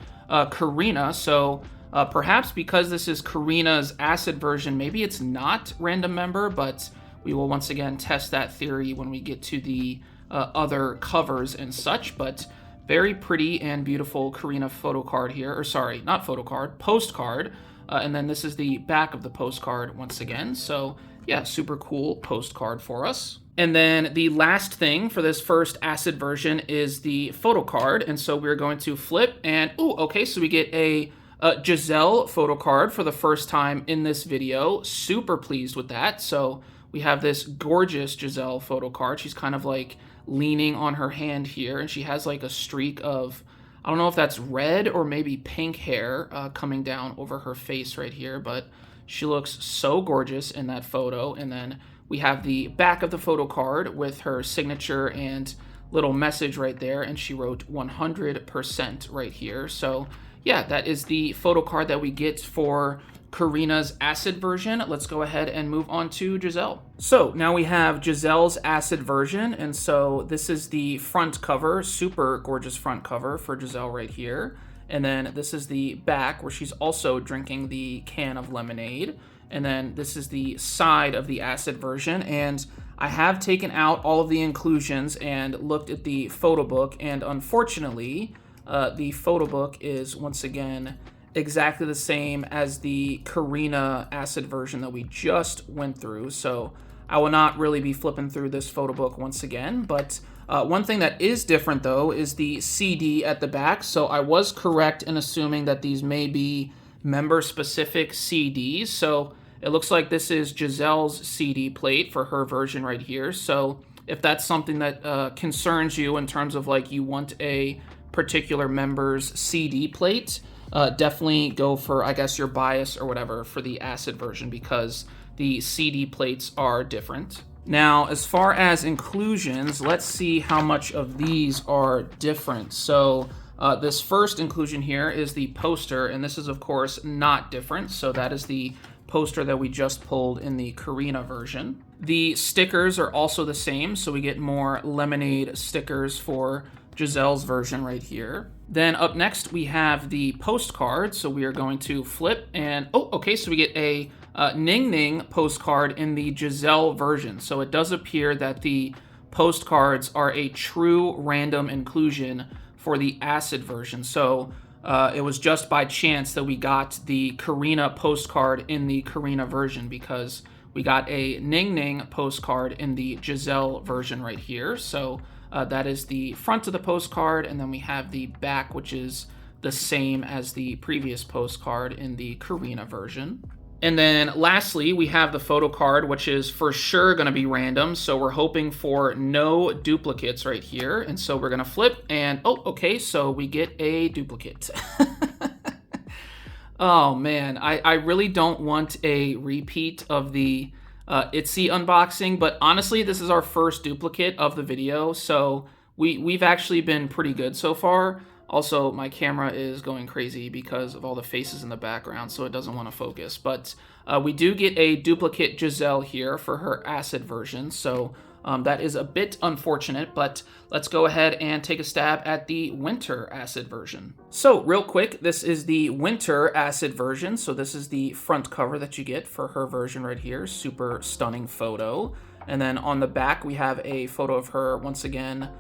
Karina. So perhaps because this is Karina's acid version, maybe it's not random member, but we will once again test that theory when we get to the other covers and such. But very pretty and beautiful Karina photo card here, or sorry, not photo card, postcard. And then this is the back of the postcard once again. So yeah, super cool postcard for us. And then the last thing for this first acid version is the photo card. And so we're going to flip, and oh, okay, so we get a Giselle photo card for the first time in this video. Super pleased with that. So we have this gorgeous Giselle photo card. She's kind of like leaning on her hand here, and she has like a streak of, I don't know if that's red or maybe pink hair coming down over her face right here, but she looks so gorgeous in that photo. And then we have the back of the photo card with her signature and little message right there, and she wrote 100% right here. So yeah, that is the photo card that we get for Karina's acid version. Let's go ahead and move on to Giselle. So now we have Giselle's acid version, and so this is the front cover, super gorgeous front cover for Giselle right here. And then this is the back where she's also drinking the can of lemonade. And then this is the side of the acid version, and I have taken out all of the inclusions and looked at the photo book, and unfortunately the photo book is once again exactly the same as the Karina acid version that we just went through. So I will not really be flipping through this photo book once again, but one thing that is different though is the CD at the back. So I was correct in assuming that these may be member specific CDs. So it looks like this is Giselle's CD plate for her version right here. So if that's something that concerns you in terms of like you want a particular member's CD plate, definitely go for, I guess, your bias or whatever for the acid version, because the CD plates are different. Now, as far as inclusions, let's see how much of these are different. So this first inclusion here is the poster, and this is, of course, not different. So that is the poster that we just pulled in the Karina version. The stickers are also the same, so we get more lemonade stickers for Giselle's version right here. Then up next we have the postcard, so we are going to flip, and oh, okay, so we get a Ning Ning postcard in the Giselle version. So it does appear that the postcards are a true random inclusion for the acid version. So it was just by chance that we got the Karina postcard in the Karina version, because we got a Ning Ning postcard in the Giselle version right here. So that is the front of the postcard, and then we have the back, which is the same as the previous postcard in the Karina version. And then lastly, we have the photo card, which is for sure going to be random. So we're hoping for no duplicates right here. And so we're going to flip and, oh, okay, so we get a duplicate. Oh man, I really don't want a repeat of the ITZY unboxing, but honestly, this is our first duplicate of the video, so we've actually been pretty good so far. Also, my camera is going crazy because of all the faces in the background, so it doesn't want to focus. But we do get a duplicate Giselle here for her acid version, so that is a bit unfortunate, but let's go ahead and take a stab at the winter acid version. So real quick, this is the winter acid version. So this is the front cover that you get for her version right here. Super stunning photo. And then on the back, we have a photo of her once again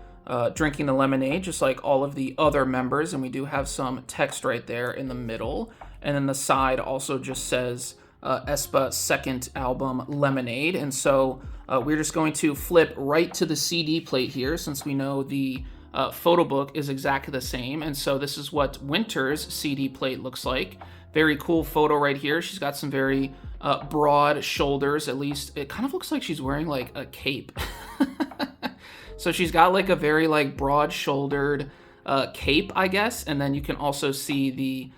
drinking the lemonade, just like all of the other members. And we do have some text right there in the middle. And then the side also just says aespa second album Lemonade. And so we're just going to flip right to the CD plate here, since we know the photo book is exactly the same. And so this is what Winter's CD plate looks like. Very cool photo right here. She's got some very broad shoulders. At least it kind of looks like she's wearing like a cape. So she's got like a very like broad shouldered cape, I guess. And then you can also see the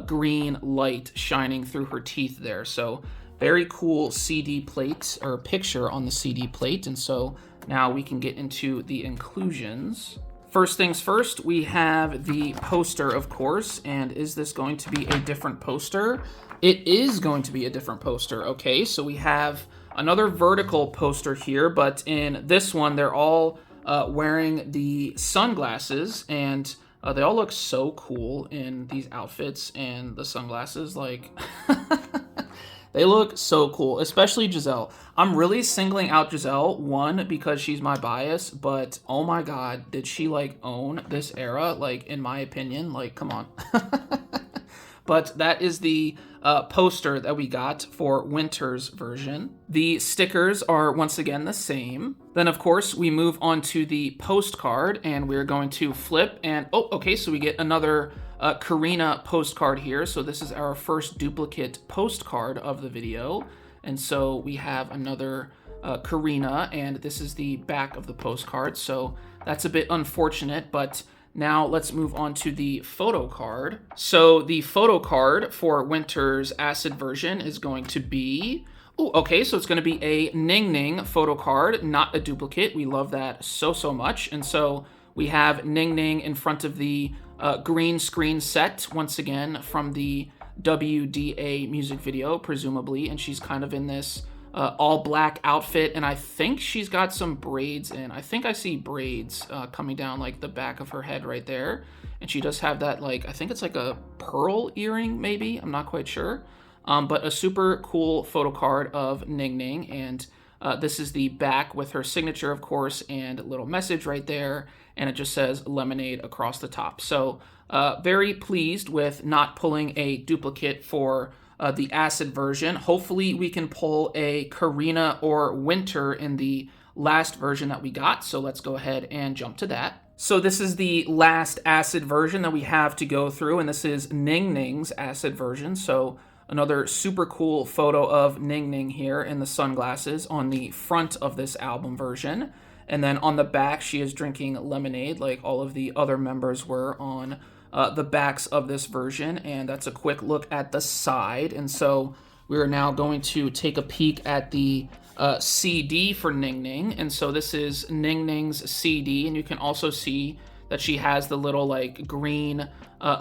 green light shining through her teeth there. So very cool CD plate or picture on the CD plate. And so now we can get into the inclusions. First things first, we have the poster, of course. And is this going to be a different poster? It is going to be a different poster. Okay, so we have another vertical poster here, but in this one, they're all wearing the sunglasses, and they all look so cool in these outfits and the sunglasses. Like, they look so cool, especially Giselle. I'm really singling out Giselle, one, because she's my bias, but oh my god, did she like own this era? Like, in my opinion, like, come on. But that is the poster that we got for Winter's version. The stickers are once again the same. Then, of course, we move on to the postcard, and we're going to flip. And, oh, okay, so we get another Karina postcard here. So this is our first duplicate postcard of the video. And so we have another Karina, and this is the back of the postcard. So that's a bit unfortunate, but now let's move on to the photo card. So the photo card for Winter's acid version is going to be, oh, okay, so it's going to be a Ning Ning photo card, not a duplicate. We love that so much. And so we have Ning Ning in front of the green screen set, once again, from the WDA music video, presumably. And she's kind of in this all black outfit, and I think she's got some braids in. I think I see braids coming down like the back of her head right there. And she does have that, like, I think it's like a pearl earring, maybe. I'm not quite sure. But a super cool photo card of Ning Ning. And this is the back with her signature, of course, and a little message right there. And it just says Lemonade across the top. So very pleased with not pulling a duplicate for the acid version. Hopefully we can pull a Karina or Winter in the last version that we got. So let's go ahead and jump to that. So this is the last acid version that we have to go through, and this is Ning Ning's acid version. So another super cool photo of Ning Ning here in the sunglasses on the front of this album version. And then on the back, she is drinking lemonade like all of the other members were on the backs of this version. And that's a quick look at the side. And so we are now going to take a peek at the CD for Ning Ning. And so this is Ning Ning's CD, and you can also see that she has the little like green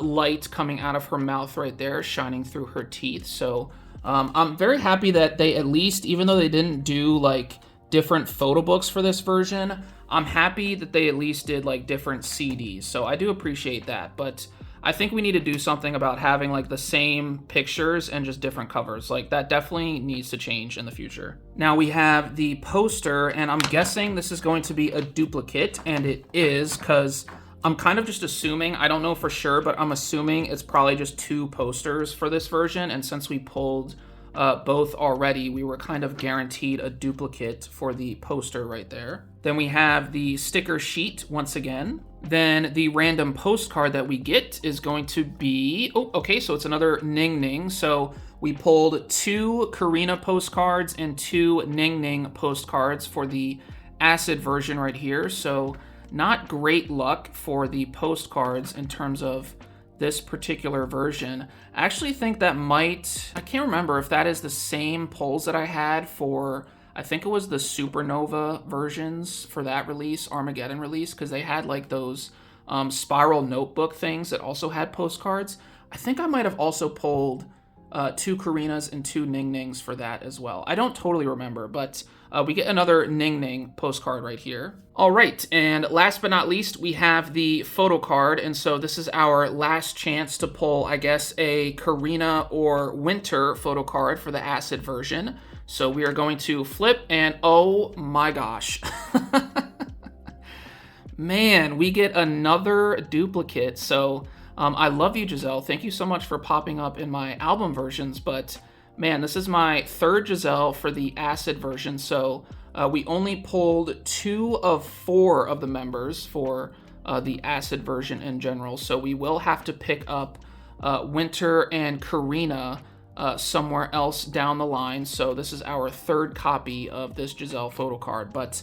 light coming out of her mouth right there, shining through her teeth. So I'm very happy that they at least, even though they didn't do like different photo books for this version, I'm happy that they at least did like different CDs. So I do appreciate that, but I think we need to do something about having like the same pictures and just different covers. Like that definitely needs to change in the future. Now we have the poster, and I'm guessing this is going to be a duplicate, and it is, because I'm kind of just assuming, I don't know for sure, but I'm assuming it's probably just two posters for this version. And since we pulled both already, we were kind of guaranteed a duplicate for the poster right there. Then we have the sticker sheet once again. Then the random postcard that we get is going to be, oh, okay, so it's another Ning Ning. So We pulled 2 Karina postcards and 2 Ning Ning postcards for the acid version right here. So not great luck for the postcards in terms of this particular version. I actually think that I can't remember if that is the same pulls that I had for, I think it was the Supernova versions for that release, Armageddon release, because they had like those spiral notebook things that also had postcards. I think I might have also pulled 2 Karinas and 2 Ning Nings for that as well. I don't totally remember, but we get another Ning Ning postcard right here. All right, and last but not least, we have the photo card, and so this is our last chance to pull, I guess, a Karina or Winter photo card for the acid version. So we are going to flip, and oh my gosh. Man, we get another duplicate. So I love you, Giselle. Thank you so much for popping up in my album versions. But man, this is my 3rd Giselle for the acid version. So we only pulled 2 of 4 of the members for the acid version in general. So we will have to pick up Winter and Karina somewhere else down the line. So this is our 3rd copy of this Giselle photo card. But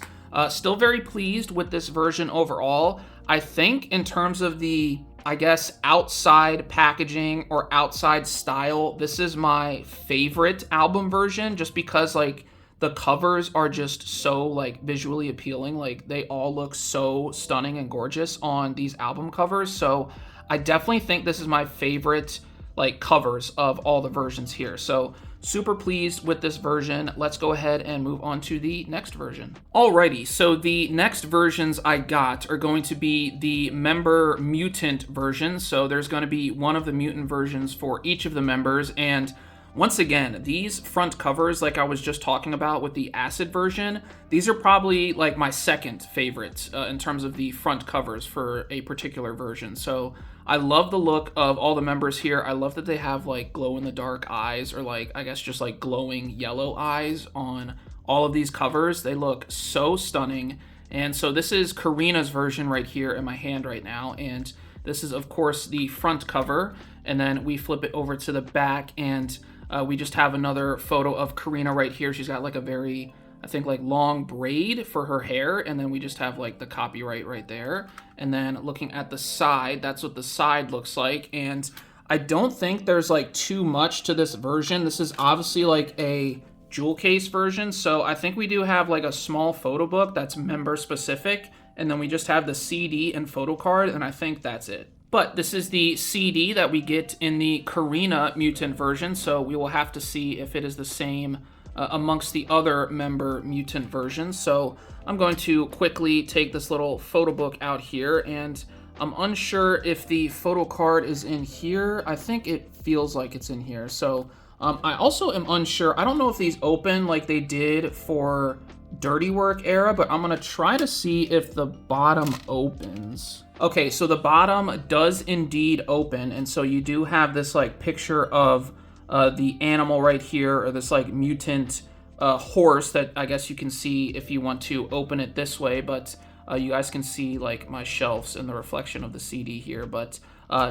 still very pleased with this version overall. I think in terms of the, I guess, outside packaging or outside style, this is my favorite album version, just because like the covers are just so like visually appealing. Like they all look so stunning and gorgeous on these album covers. So I definitely think this is my favorite like covers of all the versions here. So super pleased with this version. Let's go ahead and move on to the next version. Alrighty, so the next versions I got are going to be the member mutant version. So there's going to be one of the mutant versions for each of the members. And once again, these front covers, like I was just talking about with the acid version, these are probably like my 2nd favorite in terms of the front covers for a particular version. So I love the look of all the members here. I love that they have like glow-in-the-dark eyes, or like, I guess just like glowing yellow eyes on all of these covers. They look so stunning. And so this is Karina's version right here in my hand right now. And this is, of course, the front cover. And then we flip it over to the back, and we just have another photo of Karina right here. She's got like a very, I think, like long braid for her hair, and then we just have like the copyright right there. And then looking at the side, that's what the side looks like. And I don't think there's like too much to this version. This is obviously like a jewel case version, so I think we do have like a small photo book that's member specific, and then we just have the CD and photo card, and I think that's it. But this is the CD that we get in the Karina mutant version, so we will have to see if it is the same amongst the other member mutant versions. So I'm going to quickly take this little photo book out here, and I'm unsure if the photo card is in here. I think it feels like it's in here. So I also am unsure. I don't know if these open like they did for Dirty Work era, but I'm gonna try to see if the bottom opens. Okay, so the bottom does indeed open, and so you do have this like picture of the animal right here, or this like mutant horse that I guess you can see if you want to open it this way, but you guys can see like my shelves and the reflection of the CD here. But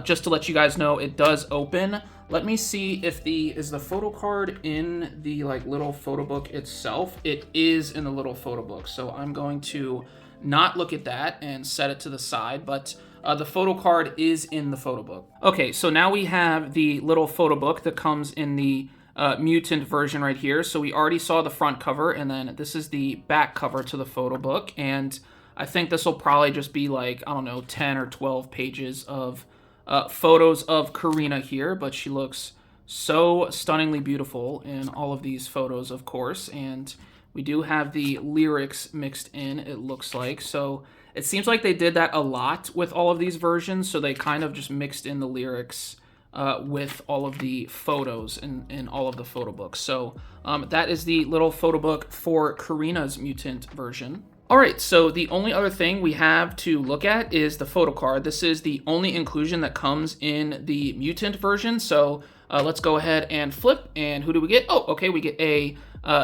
just to let you guys know, it does open. Let me see if is the photo card in the like little photo book itself. It is in the little photo book, so I'm going to not look at that and set it to the side, but the photo card is in the photo book. Okay, so now we have the little photo book that comes in the mutant version right here. So we already saw the front cover, and then this is the back cover to the photo book, and I think this will probably just be like, I don't know, 10 or 12 pages of photos of Karina here, but she looks so stunningly beautiful in all of these photos, of course, and we do have the lyrics mixed in, it looks like. So it seems like they did that a lot with all of these versions, so they kind of just mixed in the lyrics with all of the photos in all of the photo books. So that is the little photo book for Karina's mutant version. All right, so the only other thing we have to look at is the photo card. This is the only inclusion that comes in the mutant version. So let's go ahead and flip, and who do we get? Oh, okay, we get a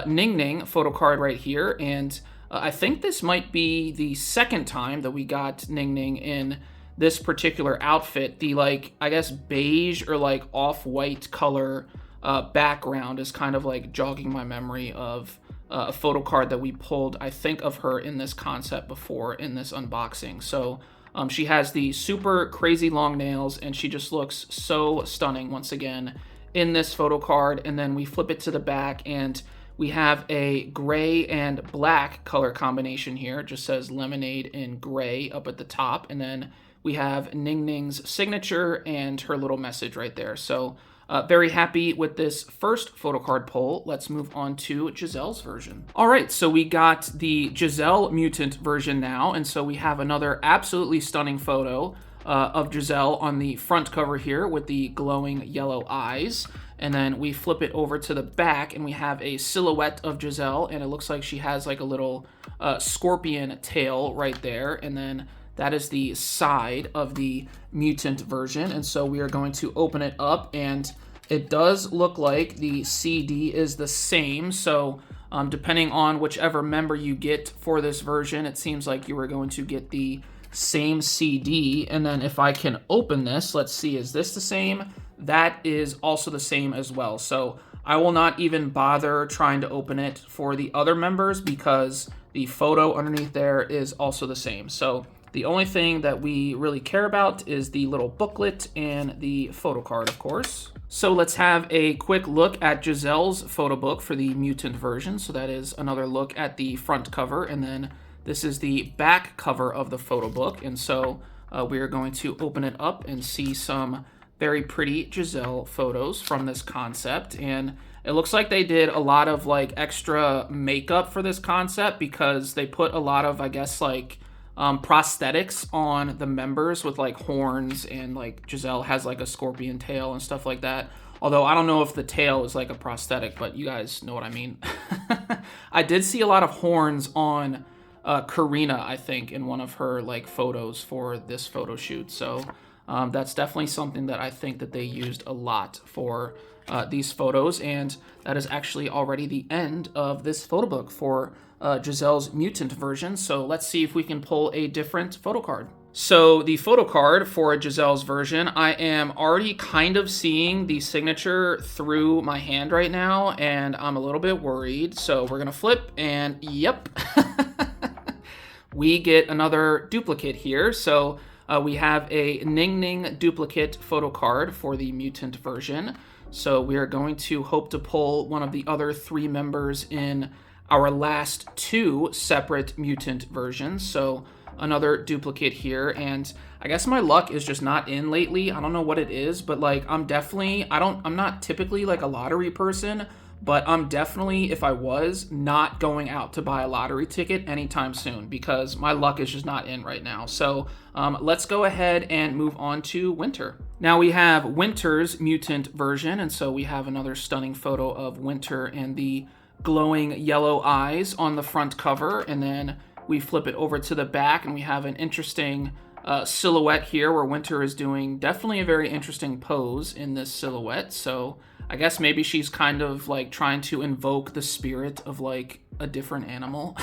Ning Ning photo card right here, and I think this might be the second time that we got Ning Ning in this particular outfit. The like, I guess beige or like off-white color background is kind of like jogging my memory of a photo card that we pulled, I think, of her in this concept before in this unboxing. So she has the super crazy long nails, and she just looks so stunning once again in this photo card. And then we flip it to the back, and we have a gray and black color combination here. It just says Lemonade in gray up at the top, and then we have Ning Ning's signature and her little message right there. So very happy with this first photo card pull. Let's move on to Giselle's version. All right, so we got the Giselle Mutant version now, and so we have another absolutely stunning photo of Giselle on the front cover here with the glowing yellow eyes. And then we flip it over to the back, and we have a silhouette of Giselle, and it looks like she has like a little scorpion tail right there. And then that is the side of the Mutant version. And so we are going to open it up, and it does look like the CD is the same. So depending on whichever member you get for this version, it seems like you are going to get the same CD. And then if I can open this, let's see, is this the same? That is also the same as well. So I will not even bother trying to open it for the other members because the photo underneath there is also the same. So the only thing that we really care about is the little booklet and the photo card, of course. So let's have a quick look at Giselle's photo book for the Mutant version. So that is another look at the front cover, and then this is the back cover of the photo book. And so we are going to open it up and see some very pretty Giselle photos from this concept. And it looks like they did a lot of like extra makeup for this concept because they put a lot of, I guess, like prosthetics on the members with like horns, and like Giselle has like a scorpion tail and stuff like that. Although I don't know if the tail is like a prosthetic, but you guys know what I mean. I did see a lot of horns on Karina, I think, in one of her like photos for this photo shoot. So that's definitely something that I think that they used a lot for these photos. And that is actually already the end of this photo book for Giselle's Mutant version. So let's see if we can pull a different photo card. So the photo card for Giselle's version, I am already kind of seeing the signature through my hand right now, and I'm a little bit worried. So we're gonna flip, and yep, we get another duplicate here. So we have a Ning Ning duplicate photo card for the Mutant version. So we are going to hope to pull one of the other three members in our last two separate Mutant versions. So another duplicate here, and I guess my luck is just not in lately. I don't know what it is, but like I'm not typically like a lottery person, but I'm definitely, if I was, not going out to buy a lottery ticket anytime soon because my luck is just not in right now. So let's go ahead and move on to Winter. Now we have Winter's Mutant version, and so we have another stunning photo of Winter and the glowing yellow eyes on the front cover, and then we flip it over to the back, and we have an interesting silhouette here where Winter is doing definitely a very interesting pose in this silhouette. So I guess maybe she's kind of like trying to invoke the spirit of like a different animal.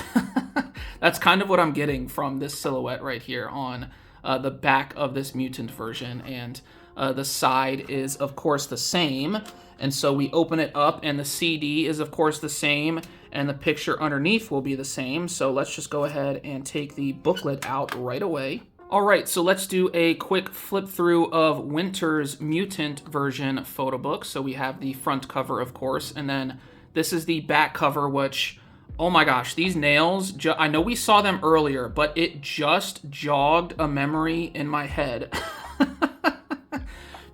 That's kind of what I'm getting from this silhouette right here on the back of this Mutant version. And the side is, of course, the same. And so we open it up, and the CD is, of course, the same, and the picture underneath will be the same. So let's just go ahead and take the booklet out right away. All right, so let's do a quick flip through of Winter's Mutant version photo book. So we have the front cover, of course, and then this is the back cover, which, oh my gosh, these nails, I know we saw them earlier, but it just jogged a memory in my head.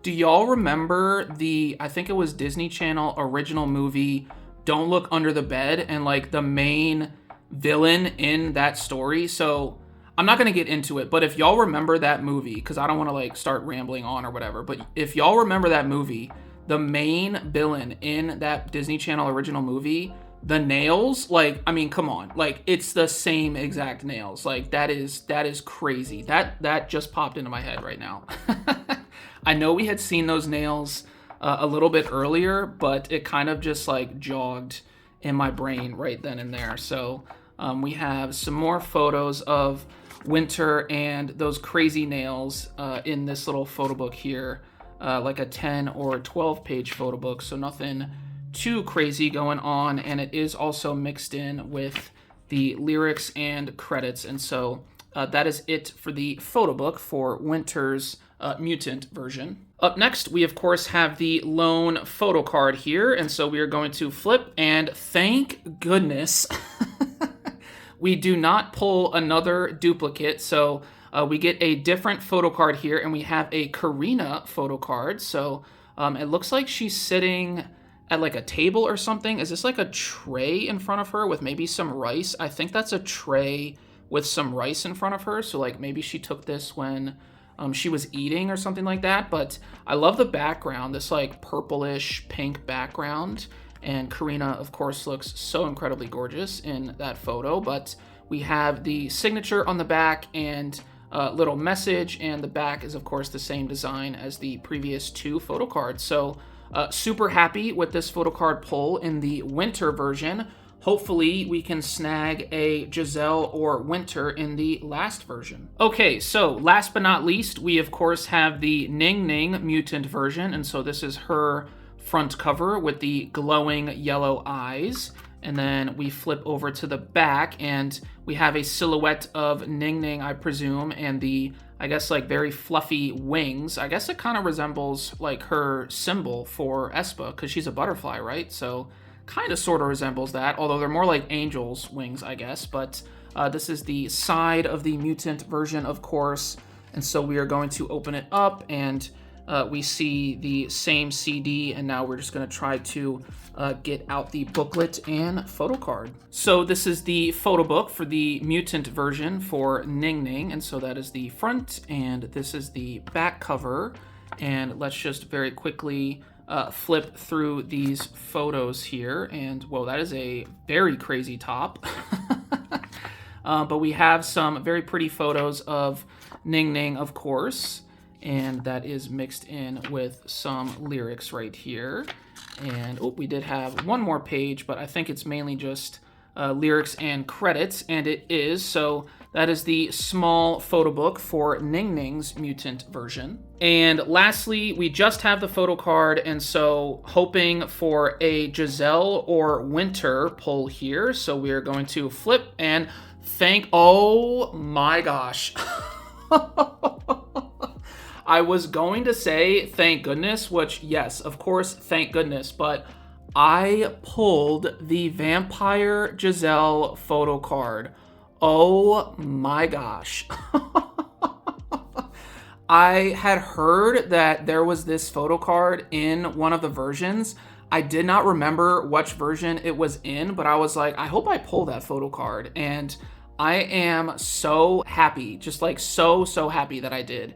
Do y'all remember I think it was Disney Channel original movie, Don't Look Under the Bed, and like the main villain in that story? So I'm not going to get into it, but if y'all remember that movie, because I don't want to like start rambling on or whatever, but if y'all remember that movie, the main villain in that Disney Channel original movie, the nails, like, I mean, come on, like it's the same exact nails. Like that is crazy. That just popped into my head right now. I know we had seen those nails a little bit earlier, but it kind of just like jogged in my brain right then and there. So we have some more photos of Winter and those crazy nails in this little photo book here. like a 10 or 12 page photo book, so nothing too crazy going on. And it is also mixed in with the lyrics and credits. And so that is it for the photo book for Winter's Mutant version. Up next, we of course have the lone photo card here. And so we are going to flip, and thank goodness we do not pull another duplicate. So we get a different photo card here, and we have a Karina photo card. So it looks like she's sitting at like a table or something. Is this like a tray in front of her with maybe some rice? I think that's a tray with some rice in front of her. So like maybe she took this when she was eating or something like that. But I love the background, this like purplish pink background. And Karina, of course, looks so incredibly gorgeous in that photo. But we have the signature on the back and a little message, and the back is, of course, the same design as the previous two photo cards. So super happy with this photo card pull in the Winter version. Hopefully we can snag a Giselle or Winter in the last version. Okay, so last but not least, we of course have the Ning Ning Mutant version. And so this is her front cover with the glowing yellow eyes. And then we flip over to the back, and we have a silhouette of Ning Ning, I presume, and the, I guess, like very fluffy wings. I guess it kind of resembles like her symbol for aespa, because she's a butterfly, right? So kind of sort of resembles that, although they're more like angels' wings, I guess. But this is the side of the Mutant version, of course. And so we are going to open it up, and we see the same CD, and now we're just going to try to get out the booklet and photo card. So this is the photo book for the Mutant version for Ning Ning, and so that is the front, and this is the back cover. And let's just very quickly flip through these photos here, and whoa, that is a very crazy top. But we have some very pretty photos of Ning Ning, of course, and that is mixed in with some lyrics right here. And oh, we did have one more page, but I think it's mainly just lyrics and credits, and it is. So that is the small photo book for Ning Ning's Mutant version. And lastly, we just have the photo card, and so hoping for a Giselle or Winter pull here. So we are going to flip and oh my gosh. I was going to say thank goodness, which yes, of course, thank goodness, but I pulled the Vampire Giselle photo card. Oh my gosh. I had heard that there was this photo card in one of the versions. I did not remember which version it was in, but I was like, I hope I pull that photo card. And I am so happy, just like so happy that I did.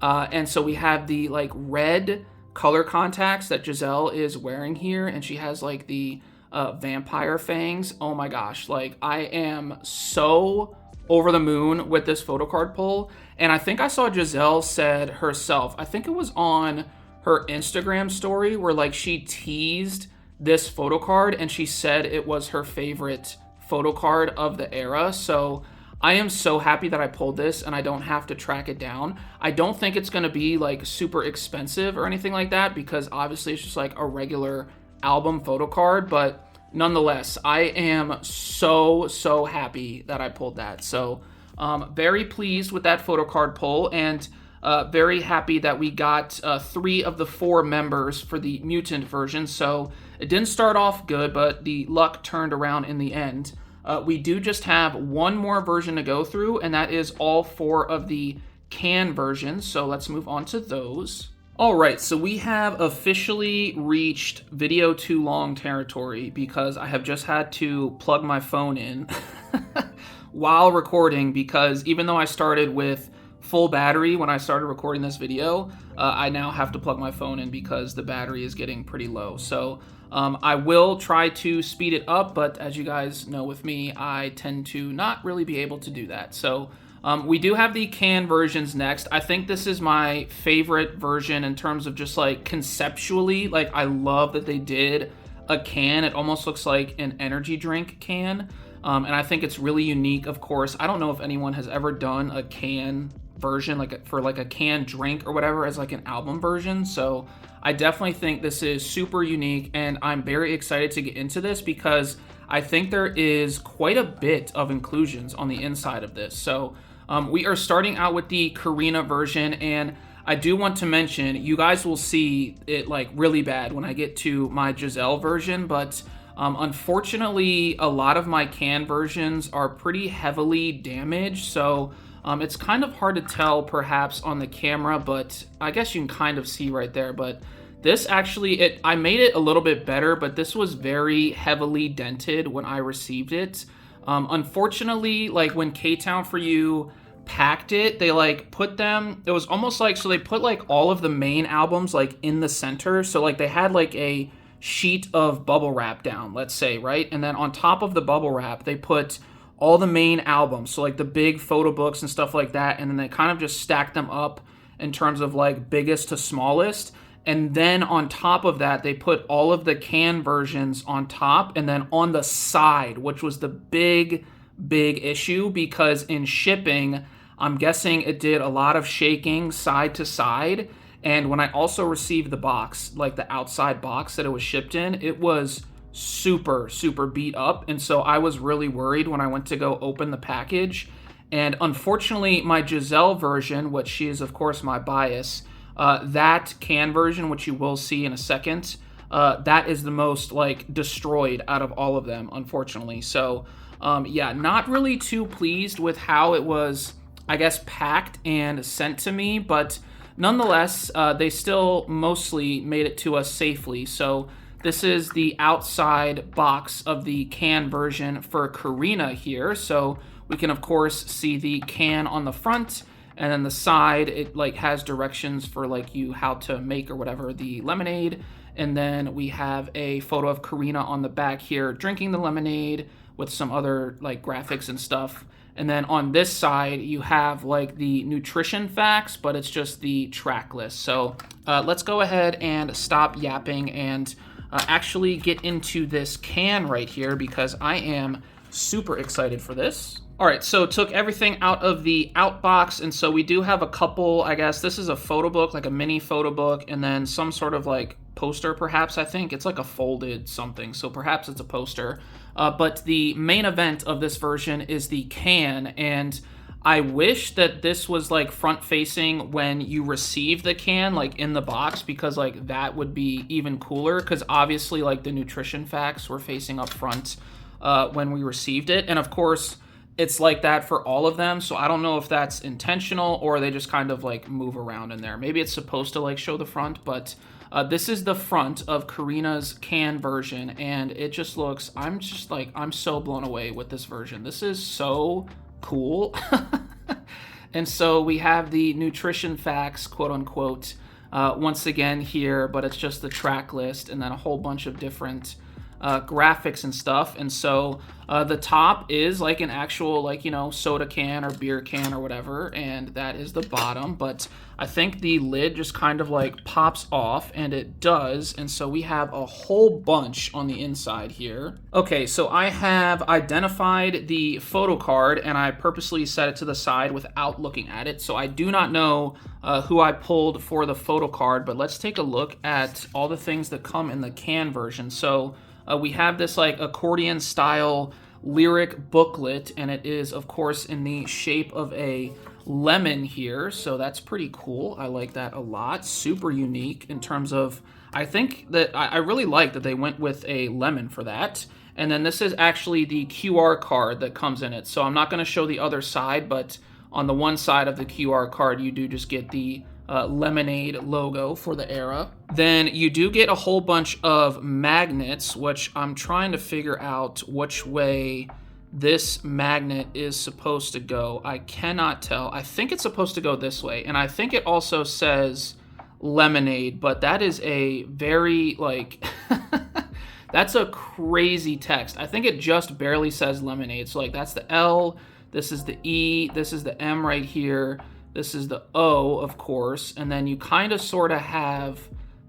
And so we have the like red color contacts that Giselle is wearing here, and she has like the vampire fangs. Oh my gosh, like I am so over the moon with this photo card pull. And I think I saw Giselle said herself, I think it was on her Instagram story, where like she teased this photo card and she said it was her favorite photo card of the era. So I am so happy that I pulled this and I don't have to track it down. I don't think it's going to be like super expensive or anything like that, because obviously it's just like a regular album photo card, but nonetheless, I am so happy that I pulled that. So very pleased with that photo card pull, and very happy that we got 3 of the 4 members for the Mutant version. So it didn't start off good, but the luck turned around in the end. We do just have one more version to go through, and that is all 4 of the can versions. So let's move on to those. All right, so we have officially reached video too long territory, because I have just had to plug my phone in while recording, because even though I started with full battery when I started recording this video, I now have to plug my phone in because the battery is getting pretty low. So I will try to speed it up, but as you guys know with me, I tend to not really be able to do that. So we do have the can versions next. I think this is my favorite version in terms of just like conceptually. Like I love that they did a can. It almost looks like an energy drink can. And I think it's really unique, of course. I don't know if anyone has ever done a can version, like for like a canned drink or whatever, as like an album version. So I definitely think this is super unique, and I'm very excited to get into this because I think there is quite a bit of inclusions on the inside of this. So we are starting out with the Karina version, and I do want to mention, you guys will see it like really bad when I get to my Giselle version, but unfortunately, a lot of my can versions are pretty heavily damaged, so it's kind of hard to tell perhaps on the camera, but I guess you can kind of see right there. But this actually, I made it a little bit better, but this was very heavily dented when I received it. Unfortunately, like when K-Town For You packed it, they like put them, it was almost like, so they put like all of the main albums like in the center. So like they had like a sheet of bubble wrap down, let's say, right? And then on top of the bubble wrap, they put all the main albums, so like the big photo books and stuff like that, and then they kind of just stacked them up in terms of like biggest to smallest. And then on top of that, they put all of the can versions on top, and then on the side, which was the big issue, because in shipping, I'm guessing it did a lot of shaking side to side. And when I also received the box, like the outside box that it was shipped in, it was super beat up. And so I was really worried when I went to go open the package. And unfortunately, my Giselle version, which she is of course my bias, that can version, which you will see in a second, that is the most like destroyed out of all of them, unfortunately. So yeah, not really too pleased with how it was, I guess, packed and sent to me, but nonetheless, they still mostly made it to us safely. So this is the outside box of the can version for Karina here. So we can of course see the can on the front, and then the side, it like has directions for like you how to make or whatever the lemonade. And then we have a photo of Karina on the back here drinking the lemonade with some other like graphics and stuff. And then on this side, you have like the nutrition facts, but it's just the track list. So let's go ahead and stop yapping and actually get into this can right here, because I am super excited for this. All right, so took everything out of the outbox, and so we do have a couple, I guess this is a photo book, like a mini photo book, and then some sort of like poster perhaps, I think. It's like a folded something, so perhaps it's a poster. But the main event of this version is the can, and I wish that this was like front facing when you receive the can, like in the box, because like that would be even cooler, because obviously like the nutrition facts were facing up front when we received it. And of course, it's like that for all of them, so I don't know if that's intentional or they just kind of like move around in there. Maybe it's supposed to like show the front, but this is the front of Karina's can version, and it just looks, I'm so blown away with this version. This is so cool. And so we have the nutrition facts, quote unquote, once again here, but it's just the track list and then a whole bunch of different graphics and stuff. And so the top is like an actual, like, you know, soda can or beer can or whatever, and that is the bottom. But I think the lid just kind of like pops off, and it does. And so we have a whole bunch on the inside here. Okay, so I have identified the photo card, and I purposely set it to the side without looking at it. So I do not know who I pulled for the photo card, but let's take a look at all the things that come in the can version. So we have this like accordion style lyric booklet, and it is of course in the shape of a lemon here, so that's pretty cool. I like that a lot. Super unique in terms of, I think that I really like that they went with a lemon for that. And then this is actually the QR card that comes in it. So I'm not going to show the other side, but on the one side of the QR card, you do just get the lemonade logo for the era. Then you do get a whole bunch of magnets, which I'm trying to figure out which way this magnet is supposed to go. I cannot tell. I think it's supposed to go this way, and I think it also says lemonade, but that is a very like that's a crazy text. I think it just barely says lemonade. So like that's the L, this is the E, this is the M right here, this is the O, of course, and then you kind of sort of have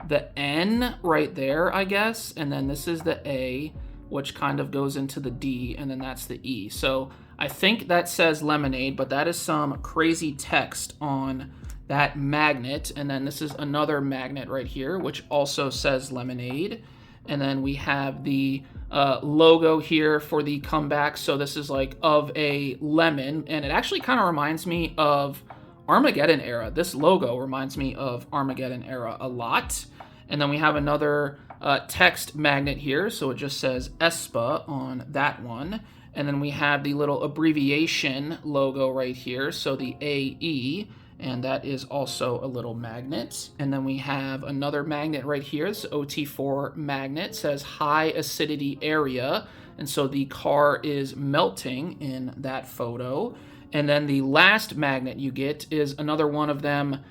the N right there, I guess, and then this is the A, which kind of goes into the D, and then that's the E. So I think that says lemonade, but that is some crazy text on that magnet. And then this is another magnet right here, which also says lemonade. And then we have the logo here for the comeback. So this is like of a lemon, and it actually kind of reminds me of Armageddon era. This logo reminds me of Armageddon era a lot. And then we have another text magnet here, so it just says aespa on that one. And then we have the little abbreviation logo right here, so the AE, and that is also a little magnet. And then we have another magnet right here, this OT4 magnet, says high acidity area, and so the car is melting in that photo. And then the last magnet you get is another one of them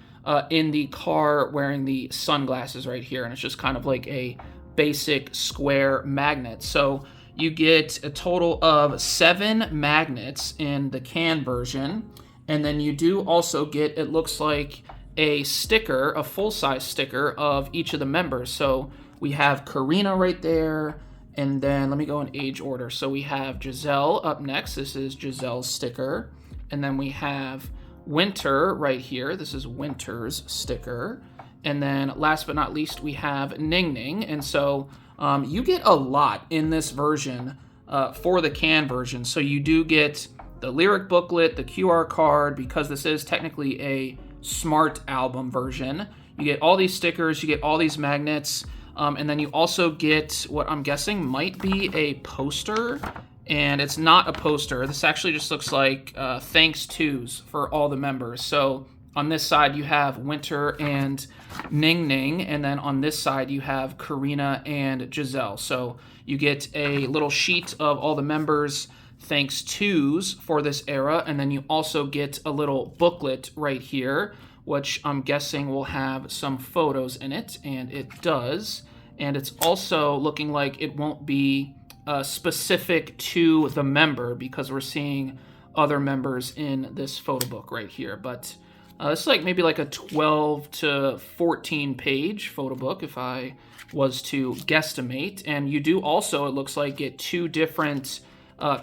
in the car wearing the sunglasses right here, and it's just kind of like a basic square magnet. So you get a total of 7 magnets in the can version, and then you do also get, it looks like, a sticker, a full-size sticker of each of the members. So we have Karina right there, and then let me go in age order. So we have Giselle up next. This is Giselle's sticker, and then we have Winter right here. This is Winter's sticker. And then last but not least, we have Ning Ning. And so you get a lot in this version for the can version. So you do get the lyric booklet, the QR card, because this is technically a smart album version. You get all these stickers, you get all these magnets, and then you also get what I'm guessing might be a poster. And it's not a poster. This actually just looks like thanks tos for all the members. So on this side, you have Winter and Ning Ning, and then on this side, you have Karina and Giselle. So you get a little sheet of all the members' thanks tos for this era, and then you also get a little booklet right here, which I'm guessing will have some photos in it, and it does. And it's also looking like it won't be specific to the member, because we're seeing other members in this photo book right here. But it's like maybe like a 12 to 14 page photo book if I was to guesstimate. And you do also, it looks like, get 2 different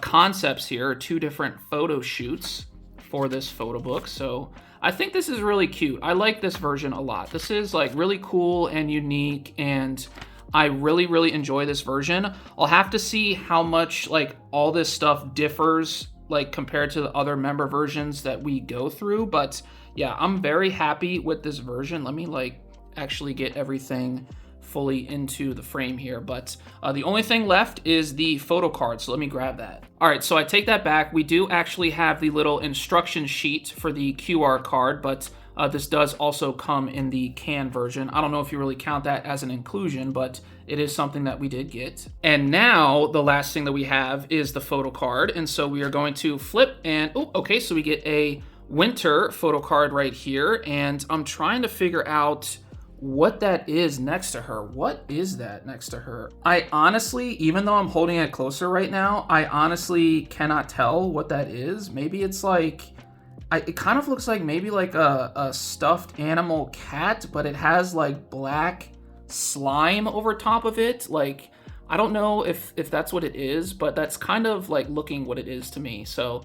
concepts here, 2 different photo shoots for this photo book. So I think this is really cute. I like this version a lot. This is like really cool and unique, and I really, really enjoy this version. I'll have to see how much like all this stuff differs like compared to the other member versions that we go through. But yeah, I'm very happy with this version. Let me like actually get everything fully into the frame here. But the only thing left is the photo card. So let me grab that. All right, so I take that back. We do actually have the little instruction sheet for the QR card, but this does also come in the can version. I don't know if you really count that as an inclusion, but it is something that we did get. And now the last thing that we have is the photo card. And so we are going to flip and, oh, okay, so we get a Winter photo card right here. And I'm trying to figure out what that is next to her. What is that next to her? I honestly, even though I'm holding it closer right now, I honestly cannot tell what that is. Maybe it's like, it kind of looks like maybe like a stuffed animal cat, but it has like black slime over top of it. Like, I don't know if that's what it is, but that's kind of like looking what it is to me. So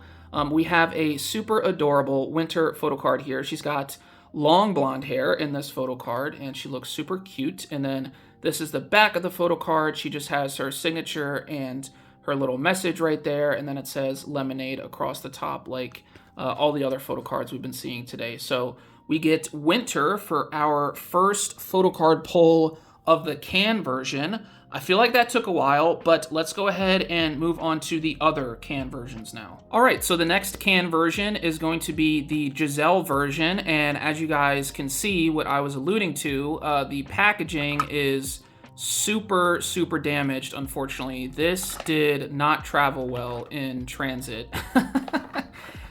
we have a super adorable Winter photo card here. She's got long blonde hair in this photo card, and she looks super cute. And then this is the back of the photo card. She just has her signature and her little message right there, and then it says lemonade across the top, like all the other photo cards we've been seeing today. So we get Winter for our first photo card pull of the can version. I feel like that took a while, but let's go ahead and move on to the other can versions now. All right, so the next can version is going to be the Giselle version, and as you guys can see, what I was alluding to, the packaging is super, super damaged, unfortunately. This did not travel well in transit.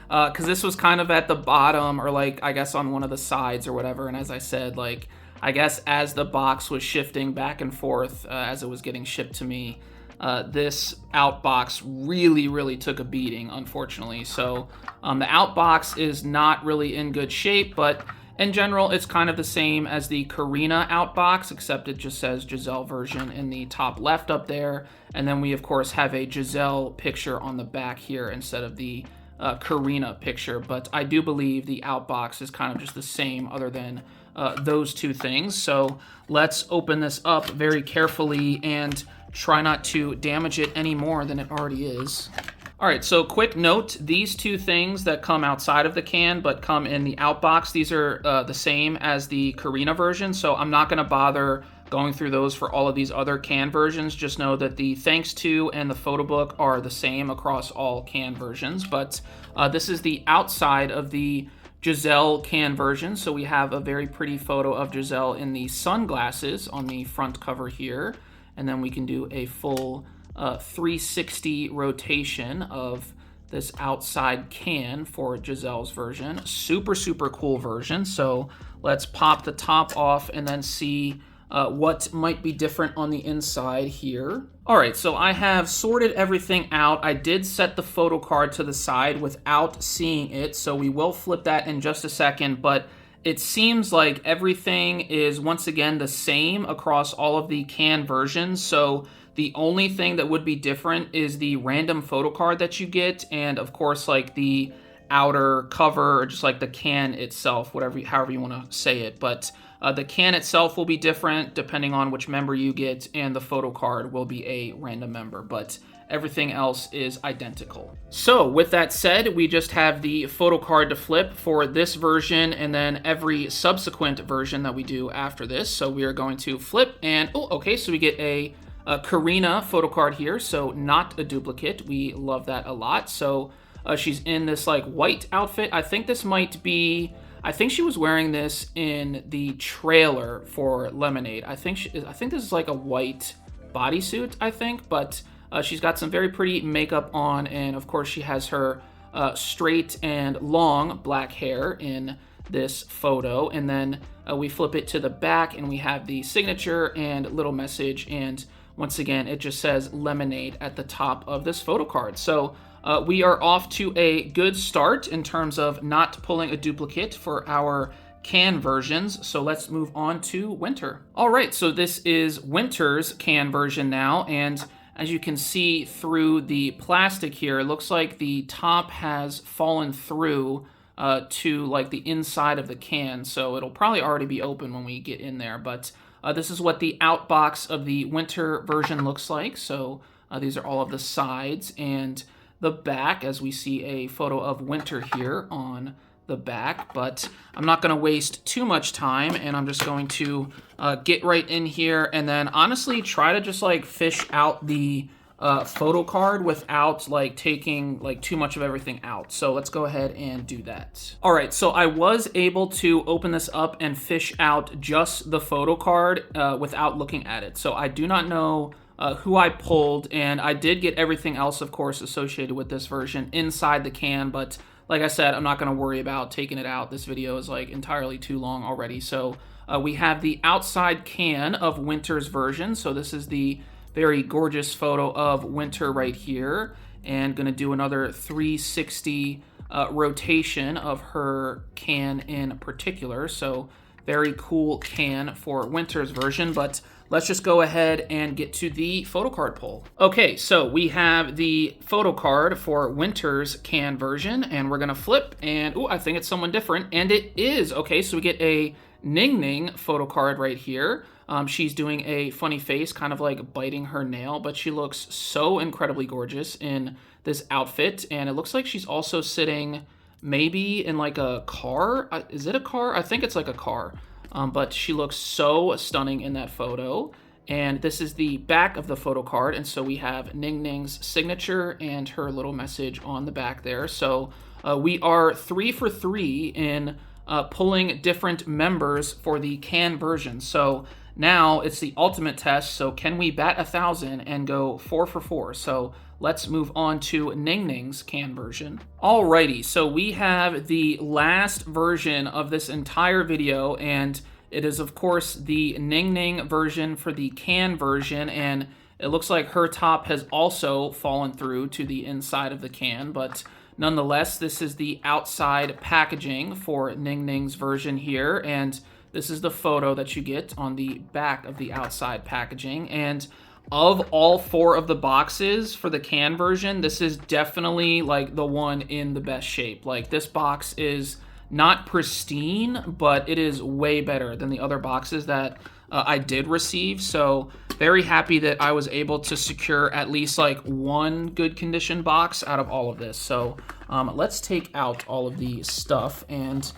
Because this was kind of at the bottom, or like, I guess on one of the sides or whatever, and as I said, like, I guess as the box was shifting back and forth as it was getting shipped to me, this outbox really, really took a beating, unfortunately. So the outbox is not really in good shape, but In general, it's kind of the same as the Karina outbox, except it just says Giselle version in the top left up there. And then we, of course, have a Giselle picture on the back here instead of the Karina picture. But I do believe the outbox is kind of just the same other than those two things. So let's open this up very carefully and try not to damage it any more than it already is. All right, so quick note, these two things that come outside of the can but come in the outbox, these are the same as the Karina version, so I'm not gonna bother going through those for all of these other can versions. Just know that the thanks to and the photo book are the same across all can versions, but this is the outside of the Giselle can version. So we have a very pretty photo of Giselle in the sunglasses on the front cover here, and then we can do a full 360 rotation of this outside can for Giselle's version. Super, super cool version. So let's pop the top off and then see what might be different on the inside here. All right, so I have sorted everything out. I did set the photo card to the side without seeing it, so we will flip that in just a second, but it seems like everything is once again the same across all of the can versions. So the only thing that would be different is the random photo card that you get, and of course like the outer cover or just like the can itself, however you want to say it. But the can itself will be different depending on which member you get, and the photo card will be a random member, but everything else is identical. So with that said, we just have the photo card to flip for this version and then every subsequent version that we do after this. So we are going to flip and, oh, okay, so we get a Karina photo card here, so not a duplicate. We love that a lot. So she's in this like white outfit. I think she was wearing this in the trailer for Lemonade. I think this is like a white bodysuit, I think, but she's got some very pretty makeup on, and of course she has her straight and long black hair in this photo. And then we flip it to the back and we have the signature and little message, and once again it just says Lemonade at the top of this photo card. So we are off to a good start in terms of not pulling a duplicate for our can versions. So let's move on to Winter. All right, so this is Winter's can version now, and as you can see through the plastic here, it looks like the top has fallen through to like the inside of the can, so it'll probably already be open when we get in there. But this is what the outbox of the Winter version looks like. So these are all of the sides and the back, as we see a photo of Winter here on the back. But I'm not going to waste too much time, and I'm just going to get right in here and then honestly try to just like fish out the photo card without like taking like too much of everything out. So let's go ahead and do that. All right, so I was able to open this up and fish out just the photo card without looking at it. So I do not know who I pulled, and I did get everything else, of course, associated with this version inside the can, but like I said, I'm not going to worry about taking it out. This video is like entirely too long already. So we have the outside can of Winter's version. So this is the very gorgeous photo of Winter right here, and going to do another 360 rotation of her can in particular. So very cool can for Winter's version, but let's just go ahead and get to the photo card pull. Okay, so we have the photo card for Winter's can version, and we're gonna flip, and oh, I think it's someone different, and it is. Okay, so we get a Ning Ning photo card right here. She's doing a funny face, kind of like biting her nail, but she looks so incredibly gorgeous in this outfit, and it looks like she's also sitting maybe in like a car. Is it a car? I think it's like a car. But she looks so stunning in that photo. And this is the back of the photo card. And so we have Ning Ning's signature and her little message on the back there. So we are 3 for 3 in pulling different members for the can version. So now it's the ultimate test. So can we bat 1,000 and go 4 for 4? So let's move on to Ning Ning's can version. Alrighty, so we have the last version of this entire video, and it is of course the Ning Ning version for the can version, and it looks like her top has also fallen through to the inside of the can, but nonetheless, this is the outside packaging for Ning Ning's version here, and this is the photo that you get on the back of the outside packaging. And of all 4 of the boxes for the can version, this is definitely like the one in the best shape. Like, this box is not pristine, but it is way better than the other boxes that I did receive. So very happy that I was able to secure at least like one good condition box out of all of this. So let's take out all of the stuff and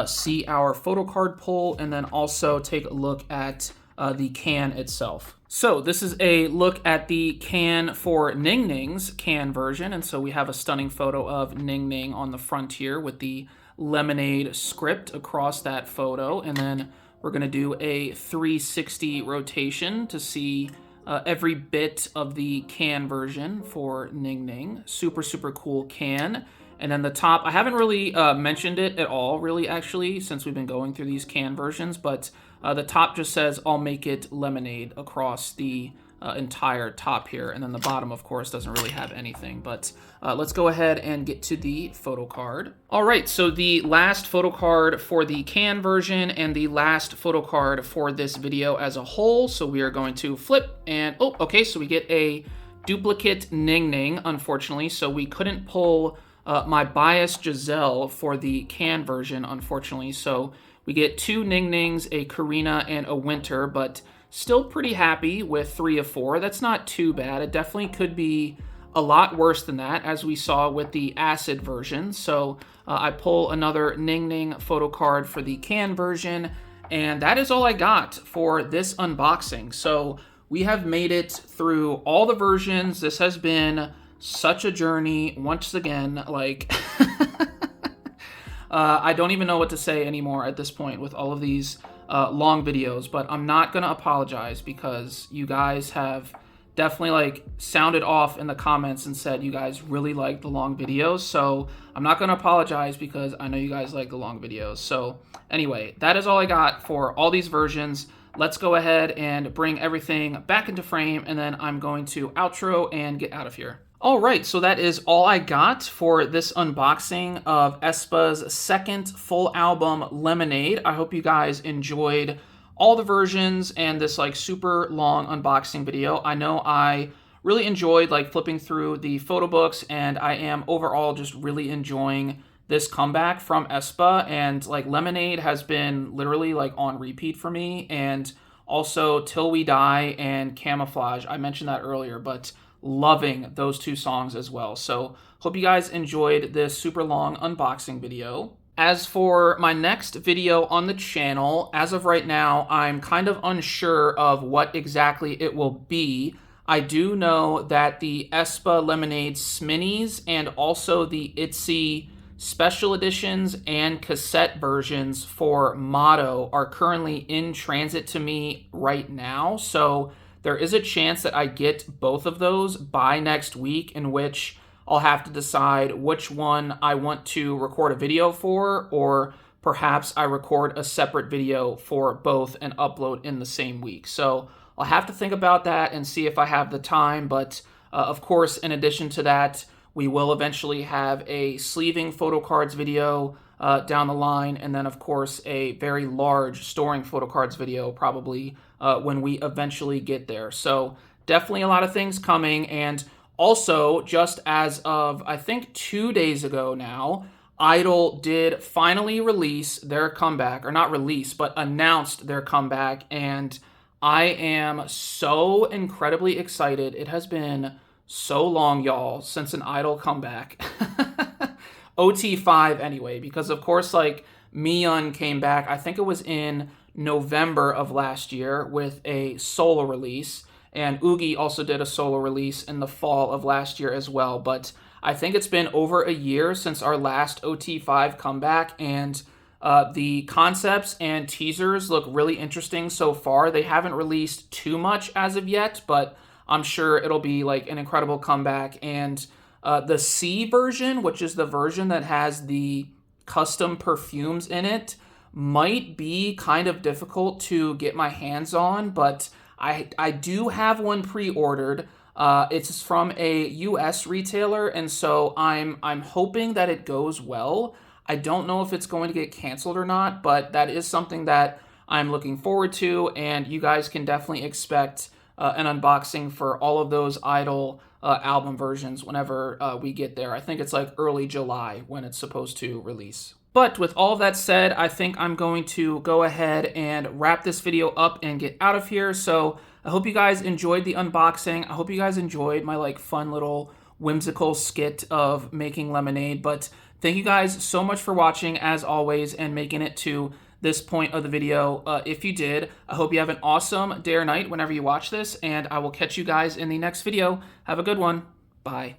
see our photo card pull, and then also take a look at the can itself. So this is a look at the can for Ning Ning's can version, and so we have a stunning photo of Ning Ning on the front here with the Lemonade script across that photo, and then we're going to do a 360 rotation to see every bit of the can version for Ning Ning. Super, super cool can. And then the top, I haven't really mentioned it at all, really, actually, since we've been going through these can versions, but the top just says, "I'll make it lemonade," across the entire top here. And then the bottom, of course, doesn't really have anything, but let's go ahead and get to the photo card. All right, so the last photo card for the can version and the last photo card for this video as a whole. So we are going to flip and, oh, okay, so we get a duplicate Ning Ning, unfortunately, so we couldn't pull my bias Giselle for the can version, unfortunately. So we get 2 Ning Nings, a Karina, and a Winter, but still pretty happy with 3 of 4. That's not too bad. It definitely could be a lot worse than that, as we saw with the acid version. So I pull another Ning Ning photo card for the can version, and that is all I got for this unboxing. So we have made it through all the versions. This has been such a journey once again. Like, I don't even know what to say anymore at this point with all of these long videos, but I'm not gonna apologize because you guys have definitely like sounded off in the comments and said you guys really like the long videos. So I'm not gonna apologize because I know you guys like the long videos. So anyway, that is all I got for all these versions. Let's go ahead and bring everything back into frame, and then I'm going to outro and get out of here. All right, so that is all I got for this unboxing of aespa's second full album, Lemonade. I hope you guys enjoyed all the versions and this like super long unboxing video. I know I really enjoyed like flipping through the photo books, and I am overall just really enjoying this comeback from aespa, and like Lemonade has been literally like on repeat for me, and also Till We Die and Camouflage. I mentioned that earlier, but loving those 2 songs as well. So hope you guys enjoyed this super long unboxing video. As for my next video on the channel, as of right now, I'm kind of unsure of what exactly it will be. I do know that the aespa Lemonade Sminis and also the ITZY special editions and cassette versions for Motto are currently in transit to me right now. So there is a chance that I get both of those by next week, in which I'll have to decide which one I want to record a video for, or perhaps I record a separate video for both and upload in the same week. So I'll have to think about that and see if I have the time. But of course, in addition to that, we will eventually have a sleeving photo cards video down the line, and then of course a very large storing photo cards video probably when we eventually get there. So definitely a lot of things coming. And also, just as of I think 2 days ago now, Idol did finally release their comeback, or not release, but announced their comeback, and I am so incredibly excited. It has been so long, y'all, since an Idol comeback. OT5 anyway, because of course, like, Miyeon came back, I think it was in November of last year with a solo release, and Oogie also did a solo release in the fall of last year as well. But I think it's been over a year since our last OT5 comeback, and the concepts and teasers look really interesting so far. They haven't released too much as of yet, but I'm sure it'll be like an incredible comeback. And the C version, which is the version that has the custom perfumes in it, might be kind of difficult to get my hands on, but I do have one pre-ordered. It's from a US retailer, and so I'm hoping that it goes well. I don't know if it's going to get canceled or not, but that is something that I'm looking forward to, and you guys can definitely expect an unboxing for all of those Idol album versions whenever we get there. I think it's like early July when it's supposed to release. But with all that said, I think I'm going to go ahead and wrap this video up and get out of here. So I hope you guys enjoyed the unboxing. I hope you guys enjoyed my like fun little whimsical skit of making lemonade. But thank you guys so much for watching as always and making it to this point of the video. If you did, I hope you have an awesome day or night whenever you watch this, and I will catch you guys in the next video. Have a good one. Bye.